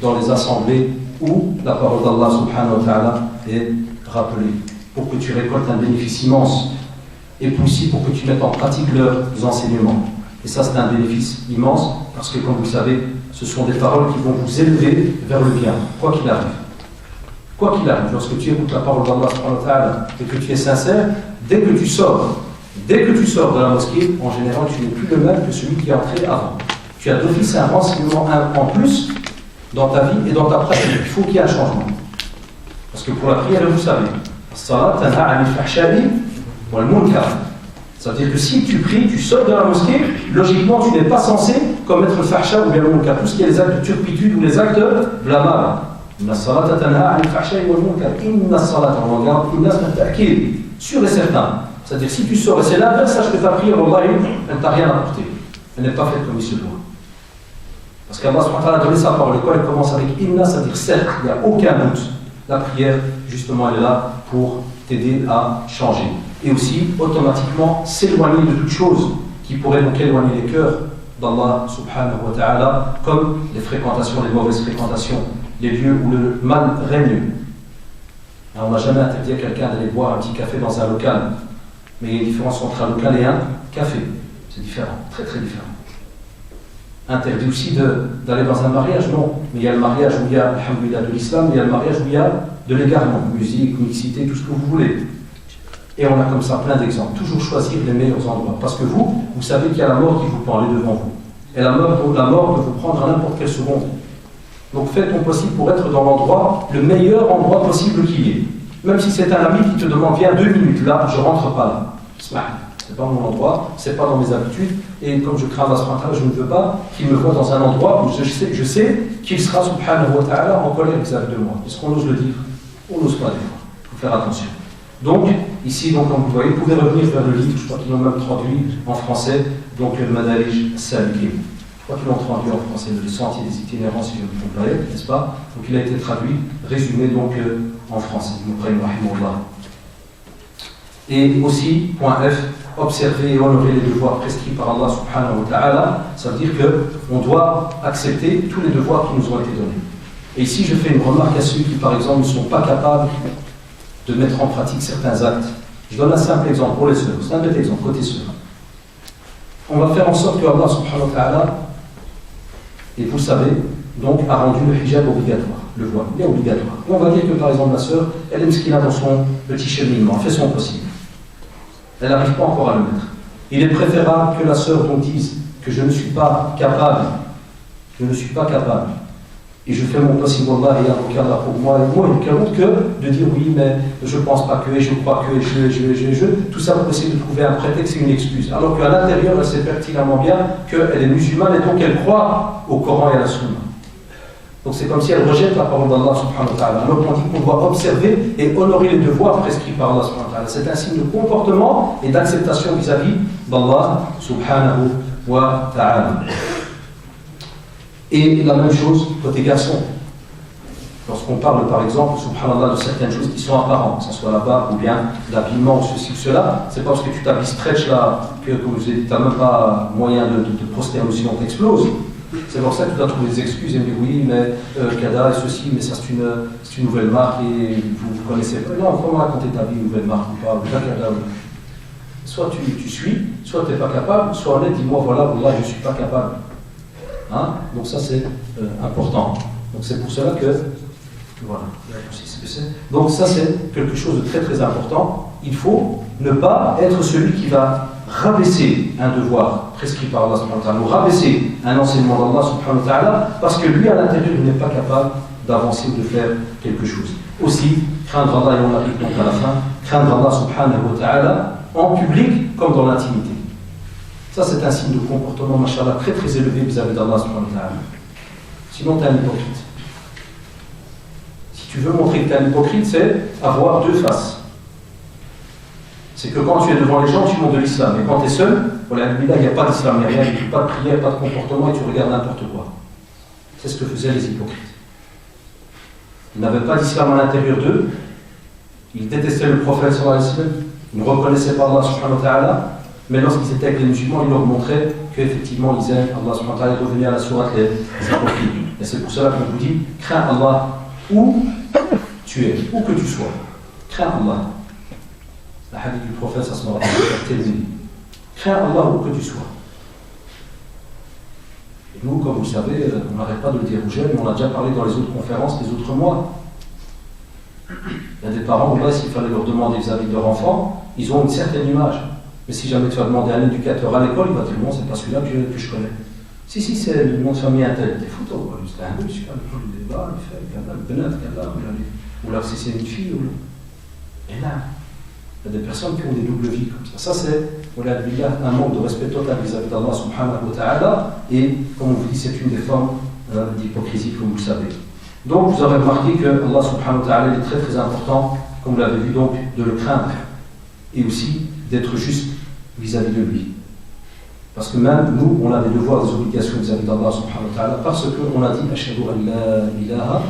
dans les assemblées où la parole d'Allah subhanahu wa ta'ala est rappelée, pour que tu récoltes un bénéfice immense, et aussi pour que tu mettes en pratique leurs enseignements. Et ça, c'est un bénéfice immense, parce que, comme vous savez, ce sont des paroles qui vont vous élever vers le bien, quoi qu'il arrive. Quoi qu'il arrive, lorsque tu écoutes la parole d'Allah subhanahu wa ta'ala et que tu es sincère, dès que tu sors de la mosquée, en général, tu n'es plus le même que celui qui est entré avant. Tu as d'office un renseignement en plus dans ta vie et dans ta pratique. Il faut qu'il y ait un changement. Parce que pour la prière, vous savez, c'est-à-dire que si tu pries, tu sors de la mosquée, logiquement, tu n'es pas censé commettre le fahsha ou bien le munkar, tout ce qui est les actes de turpitude ou les actes de blâmage. Sûr et certain. C'est-à-dire si tu sors et c'est l'inverse, sache que ta prière, elle ne t'a rien apporté. Elle n'est pas faite comme il se doit. Parce qu'Allah a donné sa parole. L'école elle commence avec inna, c'est-à-dire certes, il n'y a aucun doute. La prière, justement, elle est là pour t'aider à changer. Et aussi, automatiquement, s'éloigner de toute chose qui pourrait donc éloigner les cœurs d'Allah subhanahu wa ta'ala, comme les fréquentations, les mauvaises fréquentations, les lieux où le mal règne. Alors, on n'a jamais interdit à quelqu'un d'aller boire un petit café dans un local. Mais il y a une différence entre un local et un café. C'est différent, très très différent. Interdit aussi d'aller dans un mariage, non. Mais il y a le mariage où il y a, alhamdoulilah, de l'islam, mais il y a le mariage où il y a de l'égarement, musique, mixité, tout ce que vous voulez. Et on a comme ça plein d'exemples. Toujours choisir les meilleurs endroits. Parce que vous savez qu'il y a la mort qui vous prend, elle est devant vous. Et la mort peut vous prendre à n'importe quelle seconde. Donc faites ton possible pour être dans l'endroit, le meilleur endroit possible qu'il y ait. Même si c'est un ami qui te demande, viens 2 minutes, là, je ne rentre pas là. C'est pas mon endroit, c'est pas dans mes habitudes, et comme je crains Allah subhanahu wa ta'ala, je ne veux pas qu'il me voie dans un endroit où je sais qu'il sera subhanahu wa ta'ala en colère vis-à-vis de moi. Est-ce qu'on ose le dire? On n'ose pas dire. Il faut faire attention. Donc, ici, comme vous voyez, vous pouvez revenir vers le livre, je crois qu'ils l'ont même traduit en français, donc le Madarij Salikin. Je crois qu'ils l'ont traduit en français, le sentier des itinérants, si je me trompe pas, n'est-ce pas? Donc il a été traduit, résumé donc en français. Et aussi, point F, observer et honorer les devoirs prescrits par Allah subhanahu wa ta'ala, ça veut dire qu'on doit accepter tous les devoirs qui nous ont été donnés. Et ici, je fais une remarque à ceux qui, par exemple, ne sont pas capables de mettre en pratique certains actes. Je donne un simple exemple pour les sœurs. C'est un bête exemple, côté sœurs. On va faire en sorte que Allah subhanahu wa ta'ala, et vous savez, donc a rendu le hijab obligatoire, le voile, il est obligatoire. Et on va dire que par exemple la sœur, elle est mesquina dans son petit cheminement, elle fait son possible. Elle n'arrive pas encore à le mettre. Il est préférable que la sœur donc dise que je ne suis pas capable, et je fais mon possible, Allah et avocat là pour moi, et moi, il n'y a que de dire oui, mais je ne pense pas que, et je crois que, et je, tout ça pour essayer de trouver un prétexte et une excuse. Alors qu'à l'intérieur, elle sait pertinemment bien qu'elle est musulmane et donc elle croit au Coran et à la Sunna. Donc c'est comme si elle rejette la parole d'Allah subhanahu wa ta'ala. Alors on dit qu'on doit observer et honorer les devoirs prescrits par Allah subhanahu wa ta'ala. C'est un signe de comportement et d'acceptation vis-à-vis d'Allah subhanahu wa ta'ala. Et la même chose côté garçon. Lorsqu'on parle par exemple, subhanallah, de certaines choses qui sont apparentes, que ce soit la barbe ou bien l'habillement ou ceci ou cela, c'est pas parce que tu t'habilles stretch là que tu n'as même pas moyen de prosterner si on t'explose. C'est pour ça que tu dois trouver des excuses et me dire oui, mais Kada et ceci, mais ça c'est une nouvelle marque et vous connaissez pas. Non, comment raconter ta vie, une nouvelle marque ou pas, Kada. Soit tu suis, soit tu n'es pas capable, soit honnête, dis-moi voilà, je ne suis pas capable. Hein? Donc ça c'est important. Donc c'est pour cela que voilà. Donc ça c'est quelque chose de très très important. Il faut ne pas être celui qui va rabaisser un devoir prescrit par Allah subhanahu wa ta'ala, ou rabaisser un enseignement d'Allah subhanahu wa ta'ala, parce que lui à l'intérieur il n'est pas capable d'avancer ou de faire quelque chose. Aussi, craindre Allah, et on arrive donc à la fin, craindre Allah subhanahu wa ta'ala en public comme dans l'intimité. Ça, c'est un signe de comportement, mashallah, très très élevé vis-à-vis d'Allah subhanahu wa ta'ala. Sinon, tu es un hypocrite. Si tu veux montrer que tu es un hypocrite, c'est avoir 2 faces. C'est que quand tu es devant les gens, tu montres de l'islam. Et quand tu es seul, voilà, il n'y a pas d'islam, il n'y a rien, pas de prière, pas de comportement, et tu regardes n'importe quoi. C'est ce que faisaient les hypocrites. Ils n'avaient pas d'islam à l'intérieur d'eux. Ils détestaient le prophète sallallahu alayhi wa sallam. Ils ne reconnaissaient pas Allah subhanahu wa ta'ala. Mais lorsqu'ils étaient avec les musulmans, ils leur montraient qu'effectivement ils aiment Allah subhanahu wa ta'ala. Revenir à la sourate les hypocrites. Et c'est pour cela qu'on vous dit, crains Allah où tu es, où que tu sois. Crains Allah. La hadith du prophète, ça se rappelle. Crains Allah où que tu sois. Et nous, comme vous le savez, on n'arrête pas de le dire aux jeunes, mais on a déjà parlé dans les autres conférences les autres mois. Il y a des parents, là, s'il fallait leur demander vis-à-vis de leur enfant, ils ont une certaine image. Mais si jamais tu vas demander à un éducateur à l'école, il va dire non, c'est pas celui-là que je connais. Si, c'est le nom de famille intel, des photos, c'est un russe, il débat, il fait, ou là, si c'est une fille, et là, il y a des personnes qui ont des doubles vies comme ça. Ça, c'est un manque de respect total vis-à-vis d'Allah subhanahu wa ta'ala, et comme on vous dit, c'est une des formes d'hypocrisie, comme vous le savez. Donc, vous aurez remarqué que Allah subhanahu wa ta'ala est très très important, comme vous l'avez vu, donc, de le craindre, et aussi d'être juste vis-à-vis de lui. Parce que même nous, on a des devoirs, des obligations vis-à-vis d'Allah subhanahu wa ta'ala, parce qu'on a dit Ashhadu an la ilaha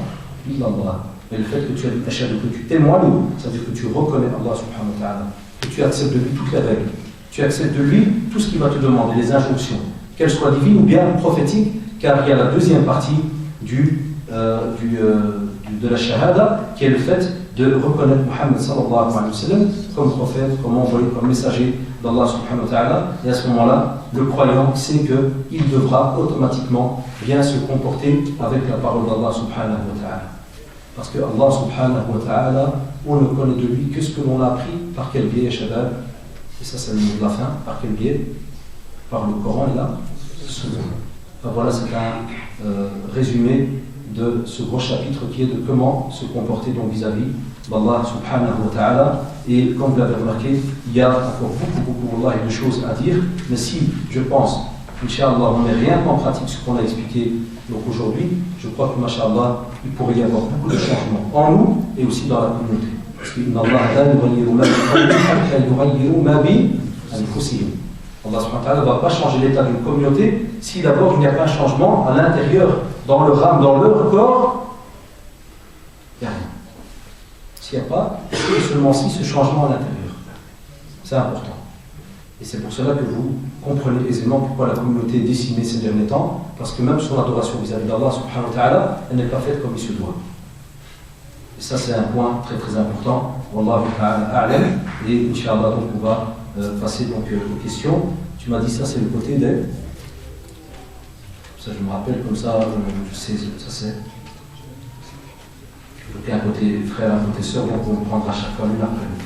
illallah. Et le fait que tu as dit Ashhadu, que tu témoignes, ça veut dire que tu reconnais Allah subhanahu wa ta'ala, que tu acceptes de lui toutes les règles, tu acceptes de lui tout ce qu'il va te demander, les injonctions, qu'elles soient divines ou bien prophétiques, car il y a la deuxième partie de la shahada, qui est le fait de reconnaître Muhammad sallallahu alayhi wa sallam comme prophète, comme envoyé, comme messager d'Allah subhanahu wa ta'ala. Et à ce moment-là, le croyant sait qu'il devra automatiquement bien se comporter avec la parole d'Allah subhanahu wa ta'ala. Parce que Allah subhanahu wa ta'ala, on ne connaît de lui que ce que l'on a appris. Par quel biais, Shabab? Et ça, c'est le mot de la fin. Par quel biais? Par le Coran et la Sunna. Enfin, voilà, c'est un résumé de ce gros chapitre qui est de comment se comporter donc vis-à-vis d'Allah subhanahu wa ta'ala. Et comme vous l'avez remarqué, il y a encore beaucoup de choses à dire, mais si je pense, Inch'Allah, on ne met rien en pratique ce qu'on a expliqué donc aujourd'hui, je crois que Masha'Allah, il pourrait y avoir beaucoup de changements en nous et aussi dans la communauté. Parce qu'Inna Allah ne va pas changer l'état d'une communauté si d'abord il n'y a pas un changement à l'intérieur, dans leur âme, dans leur corps. Il n'y a rien. S'il n'y a pas, seulement si ce changement à l'intérieur. C'est important. Et c'est pour cela que vous comprenez aisément pourquoi la communauté est décimée ces derniers temps, parce que même son adoration vis-à-vis d'Allah subhanahu wa ta'ala, elle n'est pas faite comme il se doit. Et ça c'est un point très très important. Wallahu ta'ala a'lam. Et Inch'Allah, donc on va passer donc aux questions. Tu m'as dit ça c'est le côté des... Ça je me rappelle comme ça, je sais, ça c'est... Donc un côté frère, un côté sœur, donc on prendra chaque fois l'une après l'autre.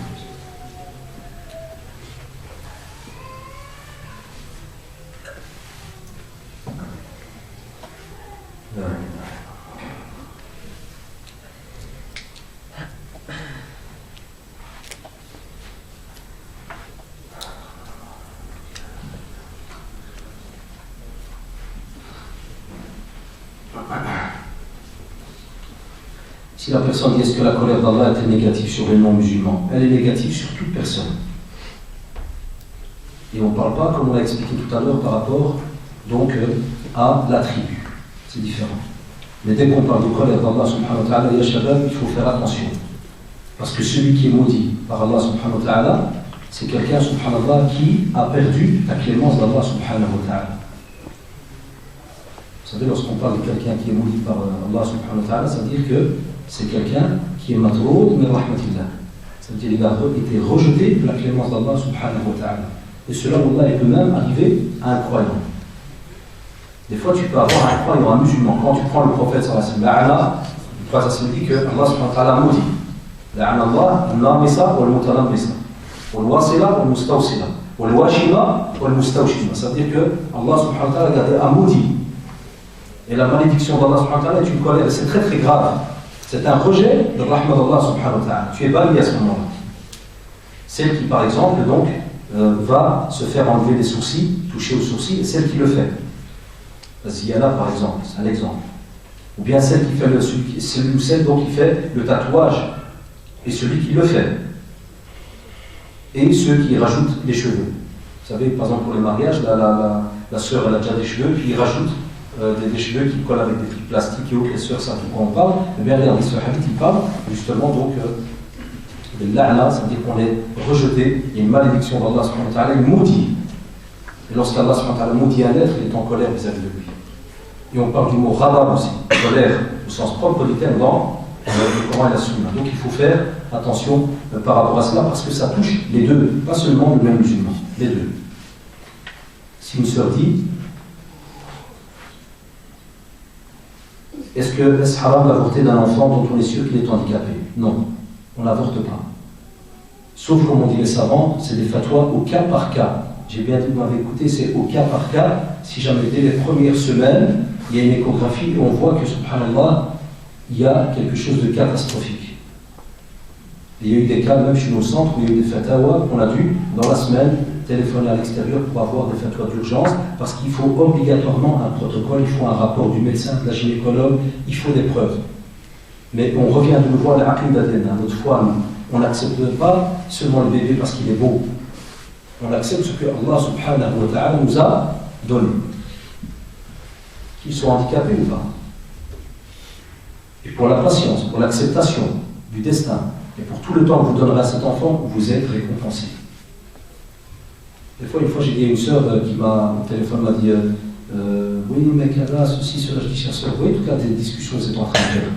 Si la personne dit est-ce que la colère d'Allah est négative sur les non-musulmans, elle est négative sur toute personne. Et on ne parle pas, comme on l'a expliqué tout à l'heure, par rapport donc à la tribu. C'est différent. Mais dès qu'on parle de colère d'Allah subhanahu wa ta'ala, il faut faire attention. Parce que celui qui est maudit par Allah subhanahu wa ta'ala, c'est quelqu'un subhanallah qui a perdu la clémence d'Allah subhanahu wa ta'ala. Vous savez, lorsqu'on parle de quelqu'un qui est maudit par Allah subhanahu wa ta'ala, ça veut dire que c'est quelqu'un qui est matroud min rahmatillah. Ça veut dire qu'il a été rejeté de la clémence d'Allah subhanahu wa ta'ala. Et cela, Allah, peut même arriver à un croyant. Des fois, tu peux avoir un croyant, un musulman. Quand tu prends le prophète sallallahu alayhi wa sallam, le prophète sallallahu alayhi wa sallam dit que Allah subhanahu wa ta'ala maudit. La'ana Allah, al-namisa wal-mutanamisa, wal-wasila wal-mustawsila, wal-washima wal-mustawshima. Ça veut dire que Allah subhanahu wa ta'ala a maudit. Et la malédiction d'Allah subhanahu wa ta'ala est une colère. Et c'est très très grave. C'est un rejet de rahmat d'Allah subhanahu wa ta'ala. Tu es banni à ce moment-là. Celle qui, par exemple, donc, va se faire enlever les sourcils, toucher aux sourcils, et celle qui le fait. La ziyana, par exemple, c'est un exemple. Ou bien celle qui fait celui ou celle donc, qui fait le tatouage, et celui qui le fait. Et ceux qui rajoutent les cheveux. Vous savez, par exemple, pour les mariages, la sœur, elle a déjà des cheveux, puis ils rajoutent des cheveux qui collent avec des trucs plastiques et autres. Les sœurs savent de quoi on parle. Eh bien, regardez, ce hadith, il parle justement donc de la'na, ça veut dire qu'on est rejeté, il y a une malédiction d'Allah subhanahu wa ta'ala, il maudit. Et lorsqu'Allah subhanahu wa ta'ala maudit un être, il est en colère vis-à-vis de lui. Et on parle du mot ghadab aussi, colère, au sens propre du terme dans le Coran et la Sunna. Donc il faut faire attention par rapport à cela, parce que ça touche les deux, pas seulement le même musulman, les deux. Si une sœur dit, est-ce haram d'avorter d'un enfant dont on est sûr qu'il est handicapé? Non, on n'avorte pas. Sauf, comme on dit les savants, c'est des fatwas au cas par cas. J'ai bien dit, vous m'avez écouté, c'est au cas par cas. Si jamais dès les premières semaines, il y a une échographie et on voit que, subhanallah, il y a quelque chose de catastrophique. Il y a eu des cas, même chez nos centres, où il y a eu des fatwas qu'on a dû, dans la semaine, téléphoner à l'extérieur pour avoir des fatwas d'urgence, parce qu'il faut obligatoirement un protocole, il faut un rapport du médecin, de la gynécologue, il faut des preuves. Mais on revient de nouveau à la aqidah d'Adena. Notre foi, on n'accepte pas seulement le bébé parce qu'il est beau. On accepte ce que Allah subhanahu wa ta'ala nous a donné. Qu'ils soient handicapés ou pas. Et pour la patience, pour l'acceptation du destin, et pour tout le temps que vous donnerez à cet enfant, vous êtes récompensé. Une fois, j'ai dit à une sœur qui m'a, au téléphone, m'a dit oui, mais là, ceci, cela, je dis, chère sœur, oui, en tout cas, des discussions vous êtes en train de faire.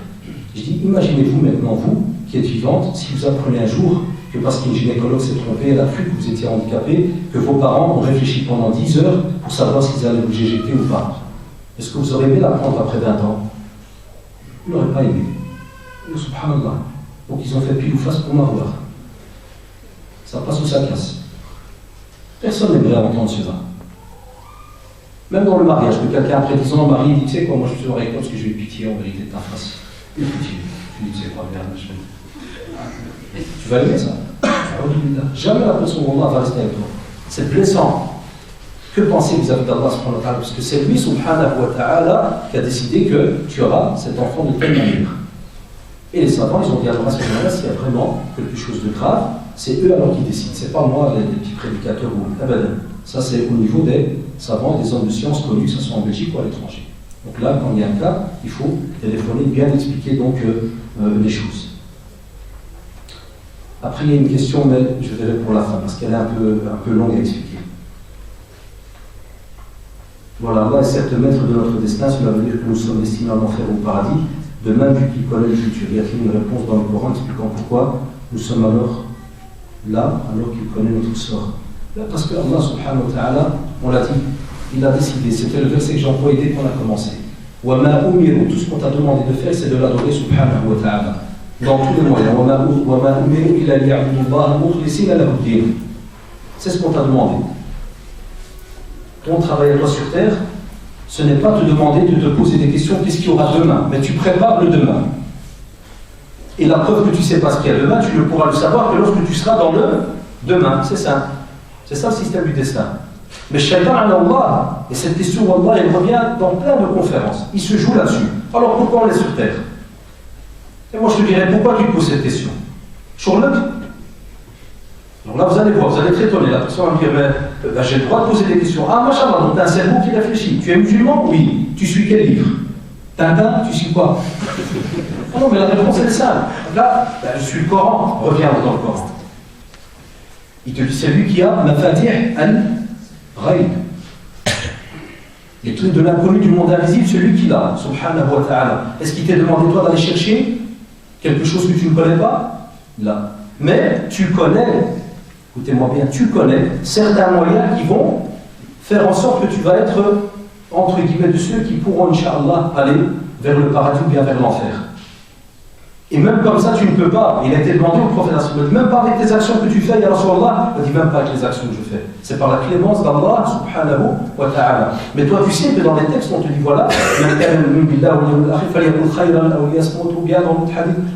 Je dis, imaginez-vous maintenant, vous, qui êtes vivante, si vous apprenez un jour que parce qu'une gynécologue s'est trompée, elle a cru que vous étiez handicapé, que vos parents ont réfléchi pendant 10 heures pour savoir s'ils allaient vous éjecter ou pas. Est-ce que vous aurez aimé l'apprendre après 20 ans? Vous n'aurez pas aimé. Et subhanallah. Donc ils ont fait pile ou face pour m'avoir. Ça passe ou ça casse. Personne n'aimerait entendre cela. Même dans le mariage, que quelqu'un après 10 ans, mari dit, tu sais quoi, moi je te aurais parce que j'ai eu pitié en vérité de ta face. Une pitié. Tu dis, tu sais quoi, merde, tu vas aimer ça. Jamais la personne Allah va rester avec toi. C'est blessant. Que penser vis-à-vis d'Allah subhanahu wa ta'ala? Parce que c'est lui subhanahu wa ta'ala qui a décidé que tu auras cet enfant de telle manière. Et les savants, ils ont dit alors à ce moment-là, s'il y a vraiment quelque chose de grave, c'est eux alors qui décident. C'est pas moi, les petits prédicateurs ou ça c'est au niveau des savants, des hommes de science connus, que ce soit en Belgique ou à l'étranger. Donc là, quand il y a un cas, il faut téléphoner, bien expliquer donc les choses. Après, il y a une question, mais je verrai pour la fin, parce qu'elle est un peu longue à expliquer. Voilà, Allah est certes maître de notre destin, cela veut dire que nous sommes destinés à l'enfer ou au paradis, de même vu qu'il connaît le futur. Y a-t-il une réponse dans le Coran expliquant pourquoi nous sommes alors là, alors qu'il connaît notre sort? Là, parce que Allah subhanahu wa ta'ala, on l'a dit, il a décidé, c'était le verset que j'ai employé dès qu'on a commencé. Wa ma umiru, tout ce qu'on t'a demandé de faire, c'est de l'adorer subhanahu wa ta'ala. Dans tous les moyens. C'est ce qu'on t'a demandé. Ton travail à toi sur terre, ce n'est pas te demander de te poser des questions, qu'est-ce qu'il y aura demain, mais tu prépares le demain. Et la preuve que tu ne sais pas ce qu'il y a demain, tu ne pourras le savoir que lorsque tu seras dans le demain. C'est ça. C'est ça le système du destin. Mais Shaitan Allah, et cette question, Wallah, elle revient dans plein de conférences. Il se joue là-dessus. Alors pourquoi on est sur terre? Et moi je te dirais, pourquoi tu te poses cette question? Shurluk. Donc là vous allez voir, vous allez être étonné. La personne va me dire, mais j'ai le droit de poser des questions. Ah, machallah, donc tu as un cerveau qui réfléchit. Tu es musulman? Oui. Tu suis quel livre? Tintin? Tu suis quoi? Ah non, mais la réponse elle est simple. Là, je suis le Coran. Reviens dans le Coran. Il te dit, c'est lui qui a mafatih al-ghaib. Les trucs de l'inconnu du monde invisible, celui qui l'a, subhanahu wa ta'ala. Est-ce qu'il t'a demandé toi d'aller chercher quelque chose que tu ne connais pas? Là. Mais tu connais, écoutez-moi bien, tu connais certains moyens qui vont faire en sorte que tu vas être, entre guillemets, de ceux qui pourront, Inch'Allah, aller vers le paradis ou bien vers l'enfer. Et même comme ça, tu ne peux pas. Il a été demandé au prophète, même pas avec les actions que tu fais, ya Rasulallah, il dit même pas avec les actions que je fais. C'est par la clémence d'Allah, subhanahu wa ta'ala. Mais toi, tu sais que dans les textes, on te dit voilà, ou bien dans notre hadith,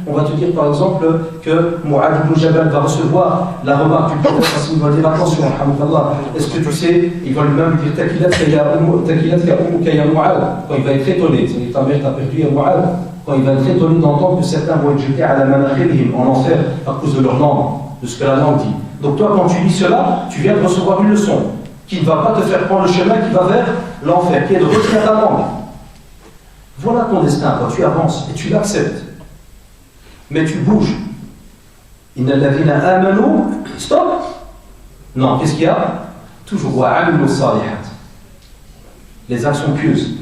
on va te dire par exemple que Mu'adh ibn Jabal va recevoir la remarque du prophète, parce qu'il va dire attention, alhamdulillah, est-ce que tu sais, il va lui-même dire takilat ya ummuka ya Mu'adh, quand il va être étonné, c'est-à-dire ta mère t'a perdu ya Mu'adh. Quand il va être étonné d'entendre que certains vont être jetés à la manakhirihim, en enfer, à cause de leur langue, de ce que la langue dit. Donc toi, quand tu dis cela, tu viens de recevoir une leçon qui ne va pas te faire prendre le chemin qui va vers l'enfer, qui est de retirer ta langue. Voilà ton destin, quand tu avances et tu l'acceptes. Mais tu bouges. Inna alladhina amanu, stop. Non, qu'est-ce qu'il y a? Toujours wa amilu salihat. Les actions pieuses.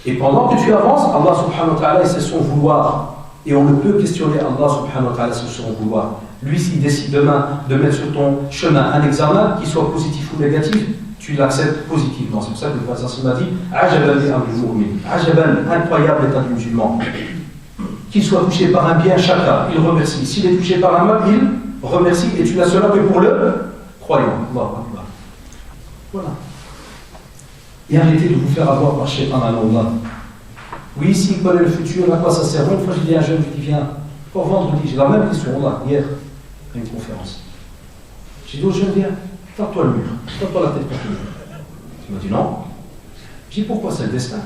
Et pendant que tu avances, Allah subhanahu wa ta'ala, c'est son vouloir. Et on ne peut questionner Allah subhanahu wa ta'ala sur son vouloir. Lui, s'il décide demain de mettre sur ton chemin un examen, qu'il soit positif ou négatif, tu l'acceptes positivement. C'est pour ça que le prophète m'a dit Ajaban li amri mu'min. Ajaban, incroyable état du musulman. Qu'il soit touché par un bien, chacun, il remercie. S'il est touché par un mal, il remercie. Et tu n'as cela que pour le croyant. Voilà. Et arrêtez de vous faire avoir par Shaitan à Allah. Oui, s'il connaît le futur, à quoi ça sert? Une fois, je dis à un jeune, je dis viens, pour vendredi, j'ai la même question, là, hier, à une conférence. J'ai dit au jeune, viens, tape-toi le mur, tape-toi la tête contre le mur. Il m'a dit non. J'ai dit pourquoi c'est le destin?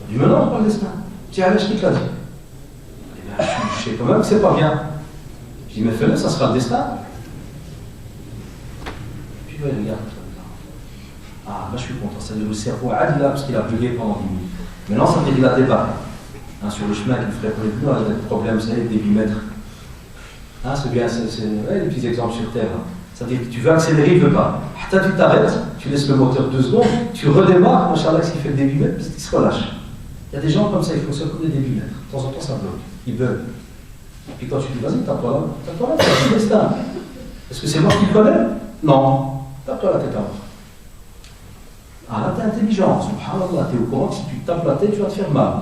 Il m'a dit mais non, c'est pas le destin. J'ai dit allez, je te l'ai dit. Je sais quand même que c'est pas bien. Je dis mais fais-le, ça sera le destin. Puis il regarde. Ah, là je suis content, c'est-à-dire le cerveau a dit là parce qu'il a bugué pendant 10 minutes. Maintenant ça veut dire qu'il a débarqué. Sur le chemin qu'il ferait pour les plus, il y a des problèmes, vous savez, des bimètres. C'est bien, c'est les petits exemples sur Terre. C'est-à-dire que tu veux accélérer, il ne veut pas. Tu t'arrêtes, tu laisses le moteur 2 secondes, tu redémarres, machallah, s'il fait le débitmètre, parce qu'il se relâche. Il y a des gens comme ça, ils fonctionnent comme des débitmètres. De temps en temps, ça bloque. Ils veulent. Et puis quand tu dis, vas-y, tape-toi là, c'est le destin. Est-ce que c'est moi qui le connais? Non. Tape-toi la tête avant. Ah là, t'es intelligent, subhanallah, t'es au courant que si tu tapes la tête, tu vas te faire mal.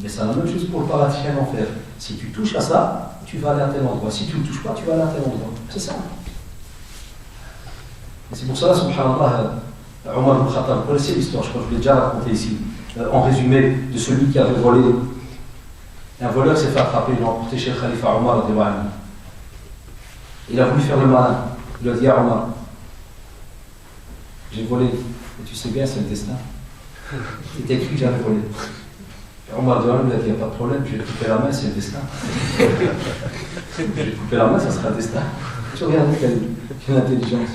Mais c'est la même chose pour le paradis et l'enfer. Si tu touches à ça, tu vas aller à tel endroit. Si tu ne touches pas, tu vas aller à tel endroit. C'est ça. Et c'est pour ça, subhanallah, Omar ibn Khattab, vous connaissez l'histoire, je crois que je l'ai déjà raconté ici, en résumé, de celui qui avait volé. Un voleur s'est fait attraper, il l'a emporté chez le Khalifa Omar. Il a voulu faire le malin. Il a dit à Omar, j'ai volé. Et tu sais bien, c'est le destin. C'était écrit que j'avais volé. Omar lui a dit, il n'y a pas de problème, je vais couper la main, c'est le destin. Je vais couper la main, ça sera le destin. Tu regardes quelle intelligence.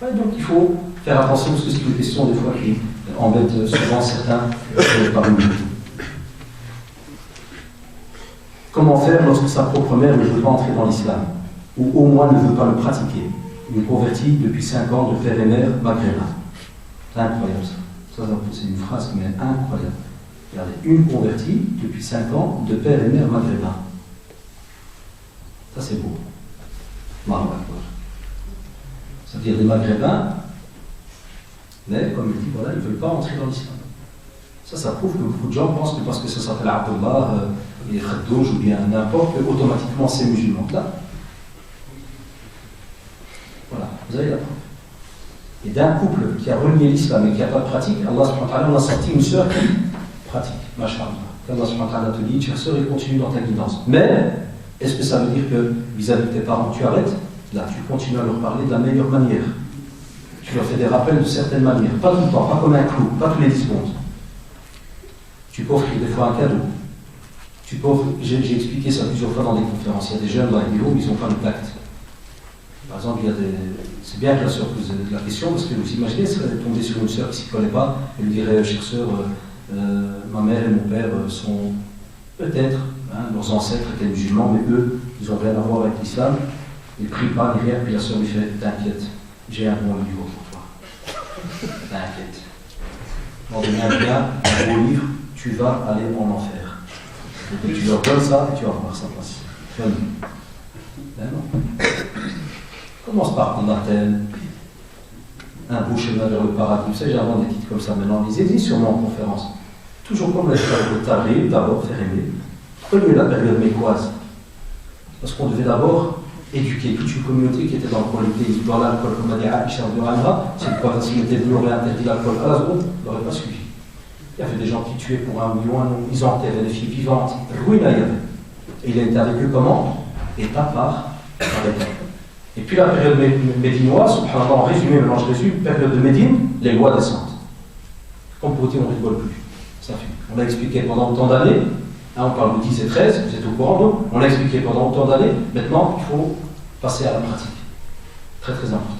Ouais, donc il faut faire attention parce que c'est une question des fois qui embête souvent certains parmi nous. Comment faire lorsque sa propre mère ne veut pas entrer dans l'islam, ou au moins ne veut pas le pratiquer? Une convertie depuis 5 ans de père et mère maghrébin. C'est incroyable ça. C'est une phrase qui m'est incroyable. Regardez, une convertie depuis 5 ans de père et mère maghrébin. Ça c'est beau. C'est-à-dire des maghrébins, mais comme il dit, voilà, ils ne veulent pas entrer dans l'islam. Ça prouve que beaucoup de gens pensent que parce que ça s'appelle Abdullah, et Khadouj ou bien n'importe, automatiquement c'est musulman. Là, voilà, vous avez la preuve. Et d'un couple qui a renié l'islam et qui n'a pas de pratique, Allah subhanahu wa ta'ala a sorti une sœur qui pratique, masha'Allah. Allah subhanahu wa ta'ala te dit, chère sœur, et continue dans ta guidance. Mais, est-ce que ça veut dire que vis-à-vis de tes parents, tu arrêtes? Là, tu continues à leur parler de la meilleure manière. Tu leur fais des rappels de certaines manières. Pas tout le temps, pas comme un clou, pas tous les 10 secondes. Tu peux offrir des fois un cadeau. J'ai expliqué ça plusieurs fois dans des conférences. Il y a des jeunes dans les bureaux où ils n'ont pas le tact. Par exemple, c'est bien que la sœur pose la question, parce que vous imaginez, si elle est tombée sur une sœur qui ne s'y connaît pas, elle lui dirait, chère sœur, ma mère et mon père sont peut-être, leurs ancêtres étaient musulmans, mais eux, ils n'ont rien à voir avec l'islam. Ils ne prient pas ni rien, puis la sœur lui fait, t'inquiète, j'ai un bon livre pour toi. T'inquiète. On devient bien, un beau livre, tu vas aller en enfer. Et puis tu leur donnes ça et tu vas voir ça passe. Ben non. Commence par un baptême, un beau chemin vers le paradis. Vous savez, j'ai avant des titres comme ça maintenant, ils existent sûrement en conférence. Toujours comme la histoire de Tariq, d'abord faire aimer. Pourquoi il y a eu la période mécoise? Parce qu'on devait d'abord éduquer toute une communauté qui était dans le pays, dans l'alcool, comme a dit Aïcha de Ranra. Si le prophète était venu, aurait interdit l'alcool à la seconde, il n'aurait pas suivi. Il y avait des gens qui tuaient pour 1 million, ils enterraient des filles vivantes. Ruine, il y avait. Et il a été avec eux comment? État par état. Et puis la période médinoise, subhanallah, en résumé, maintenant je résume, période de Médine, les lois descendent. Comme pour dire, on ne rigole plus. Ça fait. On l'a expliqué pendant autant d'années, on parle de 10 et 13, vous êtes au courant, donc on l'a expliqué pendant autant d'années, maintenant il faut passer à la pratique. Très très important.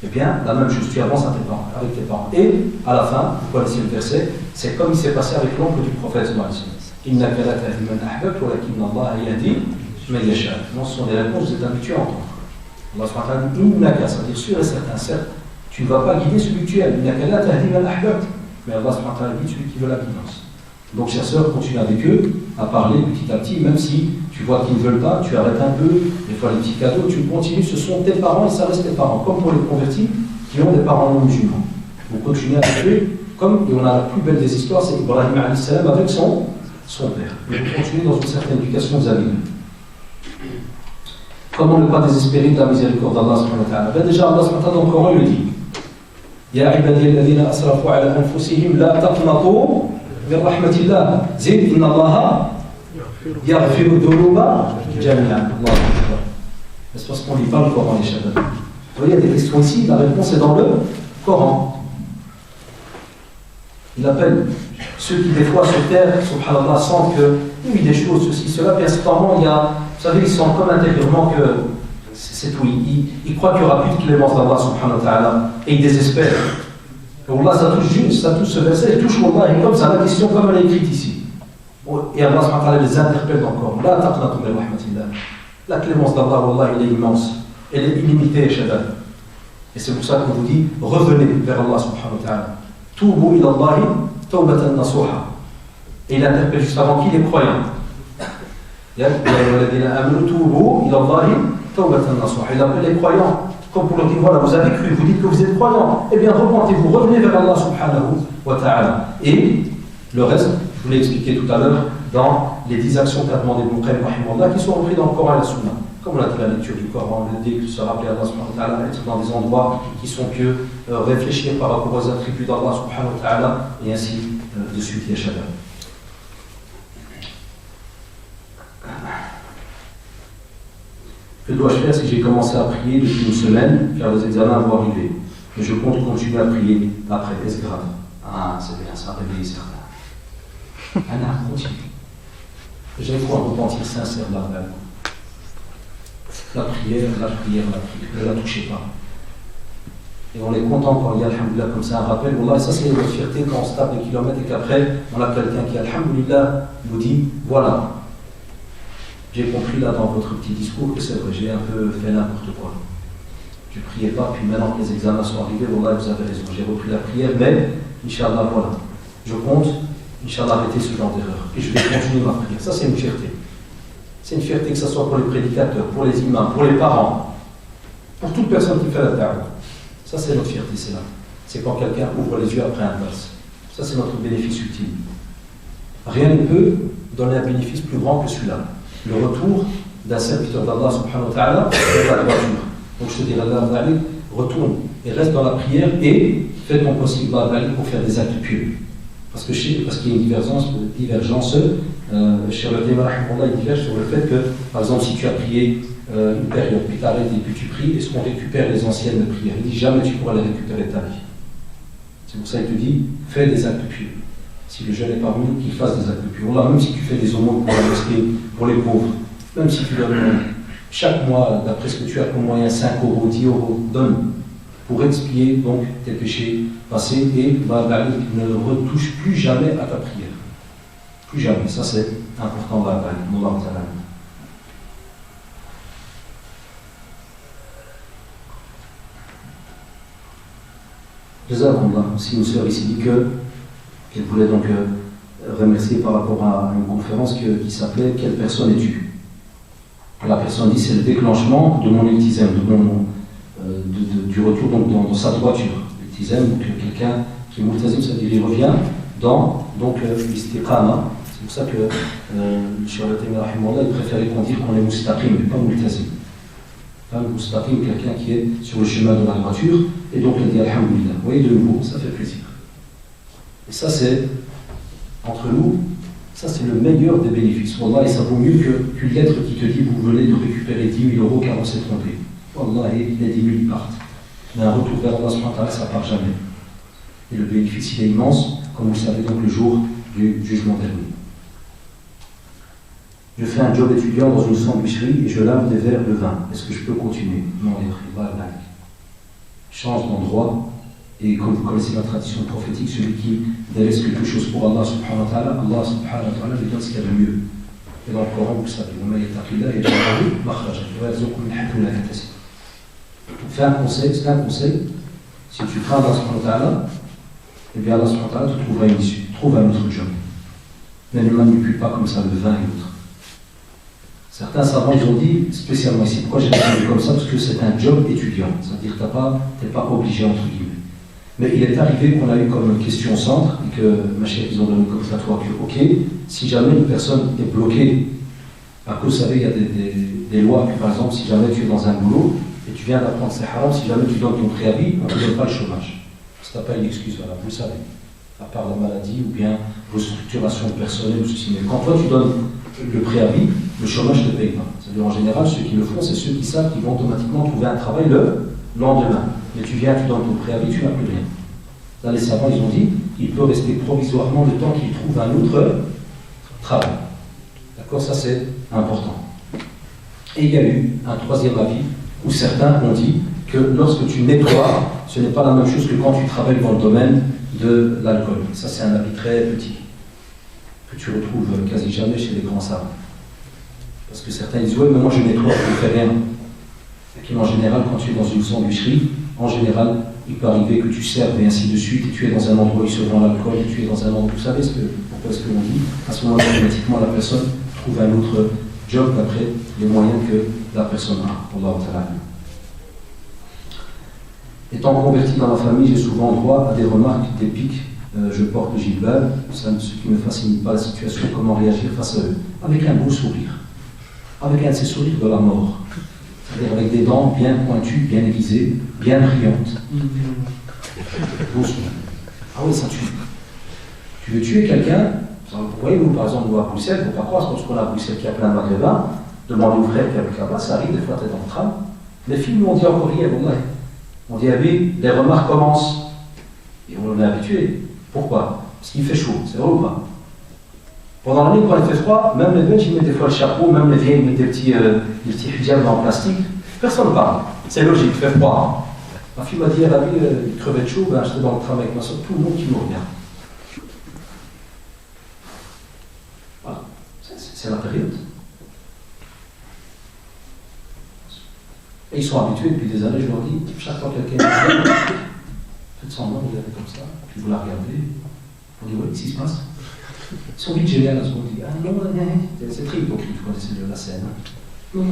Eh bien, la même chose, tu avances avec tes parents. Et à la fin, vous connaissez le verset, c'est comme il s'est passé avec l'oncle du prophète. Innaka la tahdi man ahbabta walakinna Allah yahdi man yasha. Non, ce sont des réponses, vous êtes habitués à entendre. Allah subhanahu wa ta'ala dit Innaka, ça veut dire sûr et certain, certes, tu ne vas pas guider celui que tu aimes. Innaka la tahdi man ahbabta. Mais Allah subhanahu wa ta'ala dit celui qui veut la guidance. Donc, chers sœurs, continue avec eux à parler petit à petit, même si tu vois qu'ils ne veulent pas, tu arrêtes un peu, des fois les petits cadeaux, tu continues, ce sont tes parents et ça reste tes parents, comme pour les convertis qui ont des parents non musulmans. Vous continuez avec eux, comme, et on a la plus belle des histoires, c'est Ibrahim alayhi salam avec son père. Et vous continuez dans une certaine éducation vis-à-vis d'eux. Comment ne pas désespérer de la miséricorde d'Allah subhanahu wa ta'ala? Ben déjà, Allah subhanahu wa ta'ala dans le Coran, il le dit. Ya ibadiy alladhina asrafu ala anfusihim la taqnatu min rahmatillah. Zid inna Allah yaghfiru dhunuba jami'an. C'est parce qu'on ne lit pas le Coran, les chabab. Vous voyez, il y a des questions ici, la réponse est dans le Coran. Il appelle ceux qui des fois se tairent, subhanallah, sentent qu'il y a des choses, ceci, cela, puis à ce moment, il y a, vous savez, ils sentent comme intérieurement que c'est tout. Ils croient qu'il n'y aura plus de clémence d'Allah, subhanahu wa ta'ala, et ils désespèrent. Et Allah, ça touche ce verset, il touche Allah, et comme ça, la question, comme elle est écrite ici. Et Allah, subhanahu wa ta'ala, les interpelle encore. La taqnatu min rahmatillah. La clémence d'Allah, Allah, elle est immense. Elle est illimitée, Shabbat. Et c'est pour ça qu'on vous dit, revenez vers Allah, subhanahu wa ta'ala. Toubu ila Allahi tawbatan nasuha. Et il interpelle juste avant qui? Les croyants. Il appelle les croyants. Comme pour leur dire, voilà, vous avez cru, vous dites que vous êtes croyants. Eh bien, repentez-vous, revenez vers Allah subhanahu wa ta'ala. Et le reste, je vous l'ai expliqué tout à l'heure, dans les 10 actions qu'a demandé Ibn Qayyim rahimahullah, qui sont reprises dans le Coran et la Sunna. Comme on a dit, la lecture du Coran, le dit, se rappeler Allah subhanahu wa ta'ala, être dans des endroits qui sont pieux, réfléchir par rapport aux attributs d'Allah subhanahu wa ta'ala, et ainsi de suite, les Shabbat. Que dois-je faire si j'ai commencé à prier depuis une semaine, car les examens vont arriver? Mais je compte continuer à prier après. Est-ce grave? Ah, c'est bien, ça réveille certains. Anna, continue. J'ai foi un repentir sincère de la prière, ne la touchez pas. Et on est content quand il y a, alhamdoulilah, comme ça, un rappel. Wallah, ça c'est notre fierté quand on se tape des kilomètres et qu'après, on a quelqu'un qui, alhamdoulilah, nous dit, voilà. J'ai compris là dans votre petit discours que c'est vrai, j'ai un peu fait n'importe quoi. Je ne priais pas, puis maintenant que les examens sont arrivés, voilà, vous avez raison, j'ai repris la prière, mais, Inch'Allah, voilà. Je compte, Inch'Allah, arrêter ce genre d'erreur. Et je vais continuer ma prière. Ça, c'est une fierté. C'est une fierté que ce soit pour les prédicateurs, pour les imams, pour les parents, pour toute personne qui fait la da'wah. Ça, c'est notre fierté, c'est là. C'est quand quelqu'un ouvre les yeux après un passe. Ça, c'est notre bénéfice ultime. Rien ne peut donner un bénéfice plus grand que celui-là. Le retour d'un serviteur d'Allah subhanahu wa ta'ala vers la droiture. Donc je te dirais, Allah, retourne et reste dans la prière et fais ton possible pour faire des actes pieux. Parce qu'il y a une divergence chez le témoin, il diverge sur le fait que, par exemple, si tu as prié une période, puis tu arrêtes et puis tu pries, est-ce qu'on récupère les anciennes prières? Il dit jamais tu pourras les récupérer ta vie. C'est pour ça qu'il te dit, fais des actes pieux. Si le jeune est parmi nous, qu'il fasse des actes pieux. Même si tu fais des aumônes pour la mosquée, pour les pauvres, même si tu donnes chaque mois, d'après ce que tu as comme moyen, 5 €, 10 €, donne pour expier donc tes péchés passés et ne retouche plus jamais à ta prière. Plus jamais. Ça c'est important. Jazakumullah. Si une sœur ici dit qu'elle voulait donc remercier par rapport à une conférence qui s'appelait « Quelle personne es-tu » La personne dit c'est le déclenchement de mon iltizam, du retour donc, dans sa droiture. L'iltizam, donc quelqu'un qui est multazim, c'est-à-dire il revient dans l'istiqama. C'est pour ça que le Cheikh Al-Taymi rahimahullah, il préférait qu'on dise qu'on est mustaqim, mais pas multazim. Pas mustaqim, quelqu'un qui est sur le chemin de la droiture, et donc il dit alhamdulillah. Vous voyez, de nouveau, ça fait plaisir. Et ça c'est, entre nous, ça c'est le meilleur des bénéfices. Wallah, et ça vaut mieux qu'une lettre qui te dit vous venez de récupérer 10 000 € car on s'est trompé. Wallah, et les 10 000 partent. Mais un retour vers Allah subhanahu wa ta'ala, ça part jamais. Et le bénéfice il est immense, comme vous le savez donc le jour du jugement dernier. Je fais un job étudiant dans une sandwicherie et je lave des verres de vin. Est-ce que je peux continuer? Non, change d'endroit. Et comme vous connaissez la tradition prophétique, celui qui délaisse quelque chose pour Allah subhanahu wa ta'ala, Allah subhanahu wa ta'ala lui donne ce qu'il y a de mieux. Et dans le Coran, vous le savez, fais un conseil, c'est un conseil. Si tu crains Allah subhanahu wa ta'ala, eh bien Allah subhanahu wa ta'ala te trouvera une issue, trouve un autre job. Mais ne manipule pas comme ça le vin et l'autre. Certains savants, ils ont dit, spécialement ici, pourquoi j'ai répondu comme ça? Parce que c'est un job étudiant, c'est-à-dire que tu n'es pas obligé, entre guillemets. Mais il est arrivé qu'on a eu comme question au centre, et que ma chère, ils ont donné comme fatwa que, ok, si jamais une personne est bloquée, parce que vous savez, il y a des lois, que, par exemple, si jamais tu es dans un boulot, et tu viens d'apprendre c'est haram, si jamais tu donnes ton préavis, on ne te donne pas le chômage. Ça n'a pas une excuse, voilà, vous le savez. À part la maladie ou bien restructuration personnelle ou ceci. Mais quand toi tu donnes le préavis, le chômage ne te paye pas. C'est-à-dire en général, ceux qui le font, c'est ceux qui savent qu'ils vont automatiquement trouver un travail le lendemain. Mais tu viens, tu donnes ton préavis, tu n'as plus rien. Là, les savants, ils ont dit, il peut rester provisoirement le temps qu'il trouve un autre travail. D'accord, ça c'est important. Et il y a eu un troisième avis où certains ont dit que lorsque tu nettoies, ce n'est pas la même chose que quand tu travailles dans le domaine de l'alcool. Ça c'est un avis très petit, que tu retrouves quasi jamais chez les grands savants. Parce que certains disent, ouais, mais moi je nettoie, je ne fais rien. Et puis en général, quand tu es dans une sandwicherie, en général, il peut arriver que tu serves et ainsi de suite, et tu es dans un endroit où il se vend l'alcool, et tu es dans un endroit, vous savez pourquoi est-ce que l'on dit, à ce moment-là, automatiquement, la personne trouve un autre job d'après les moyens que la personne a. Allah ta'ala. Étant converti dans ma famille, j'ai souvent droit à des remarques, des pics. Je porte le gilbab, ce qui ne facilite pas la situation. Comment réagir face à eux? Avec un beau sourire. Avec un de ces sourires de la mort. C'est-à-dire avec des dents bien pointues, bien aiguisées, bien brillantes. Beau sourire. Ah oui, ça tue. Tu veux tuer quelqu'un? Vous voyez, nous, par exemple, nous à Bruxelles, il ne faut pas croire, parce qu'on a à Bruxelles qui a plein de maghrébins, demandez aux frères qui habitent là-bas, ça arrive, des fois, tu es dans le tram. Les filles, nous, on dit encore rien, bon, ouais. On dit, ah oui, les remarques commencent. Et on est habitué. Pourquoi? Parce qu'il fait chaud, c'est vrai ou pas? Pendant l'année, quand il fait froid, même les Belges, ils mettent des fois le chapeau, même les vieilles, ils mettent des petits hijabs en plastique. Personne ne parle. C'est logique, il fait froid. Ma fille m'a dit, elle a vu, il crevait de chaud, ben, j'étais dans le tram avec ma soeur, tout le monde qui me regarde. Voilà, c'est la période. Et ils sont habitués depuis des années, je leur dis, chaque fois que quelqu'un faites semblant, vous allez comme ça, puis vous la regardez, on dit, ouais, qu'est-ce qui se passe? Ils sont vite géniaux, ils se disent, ah non, c'est très hypocrite, vous connaissez la scène. Non,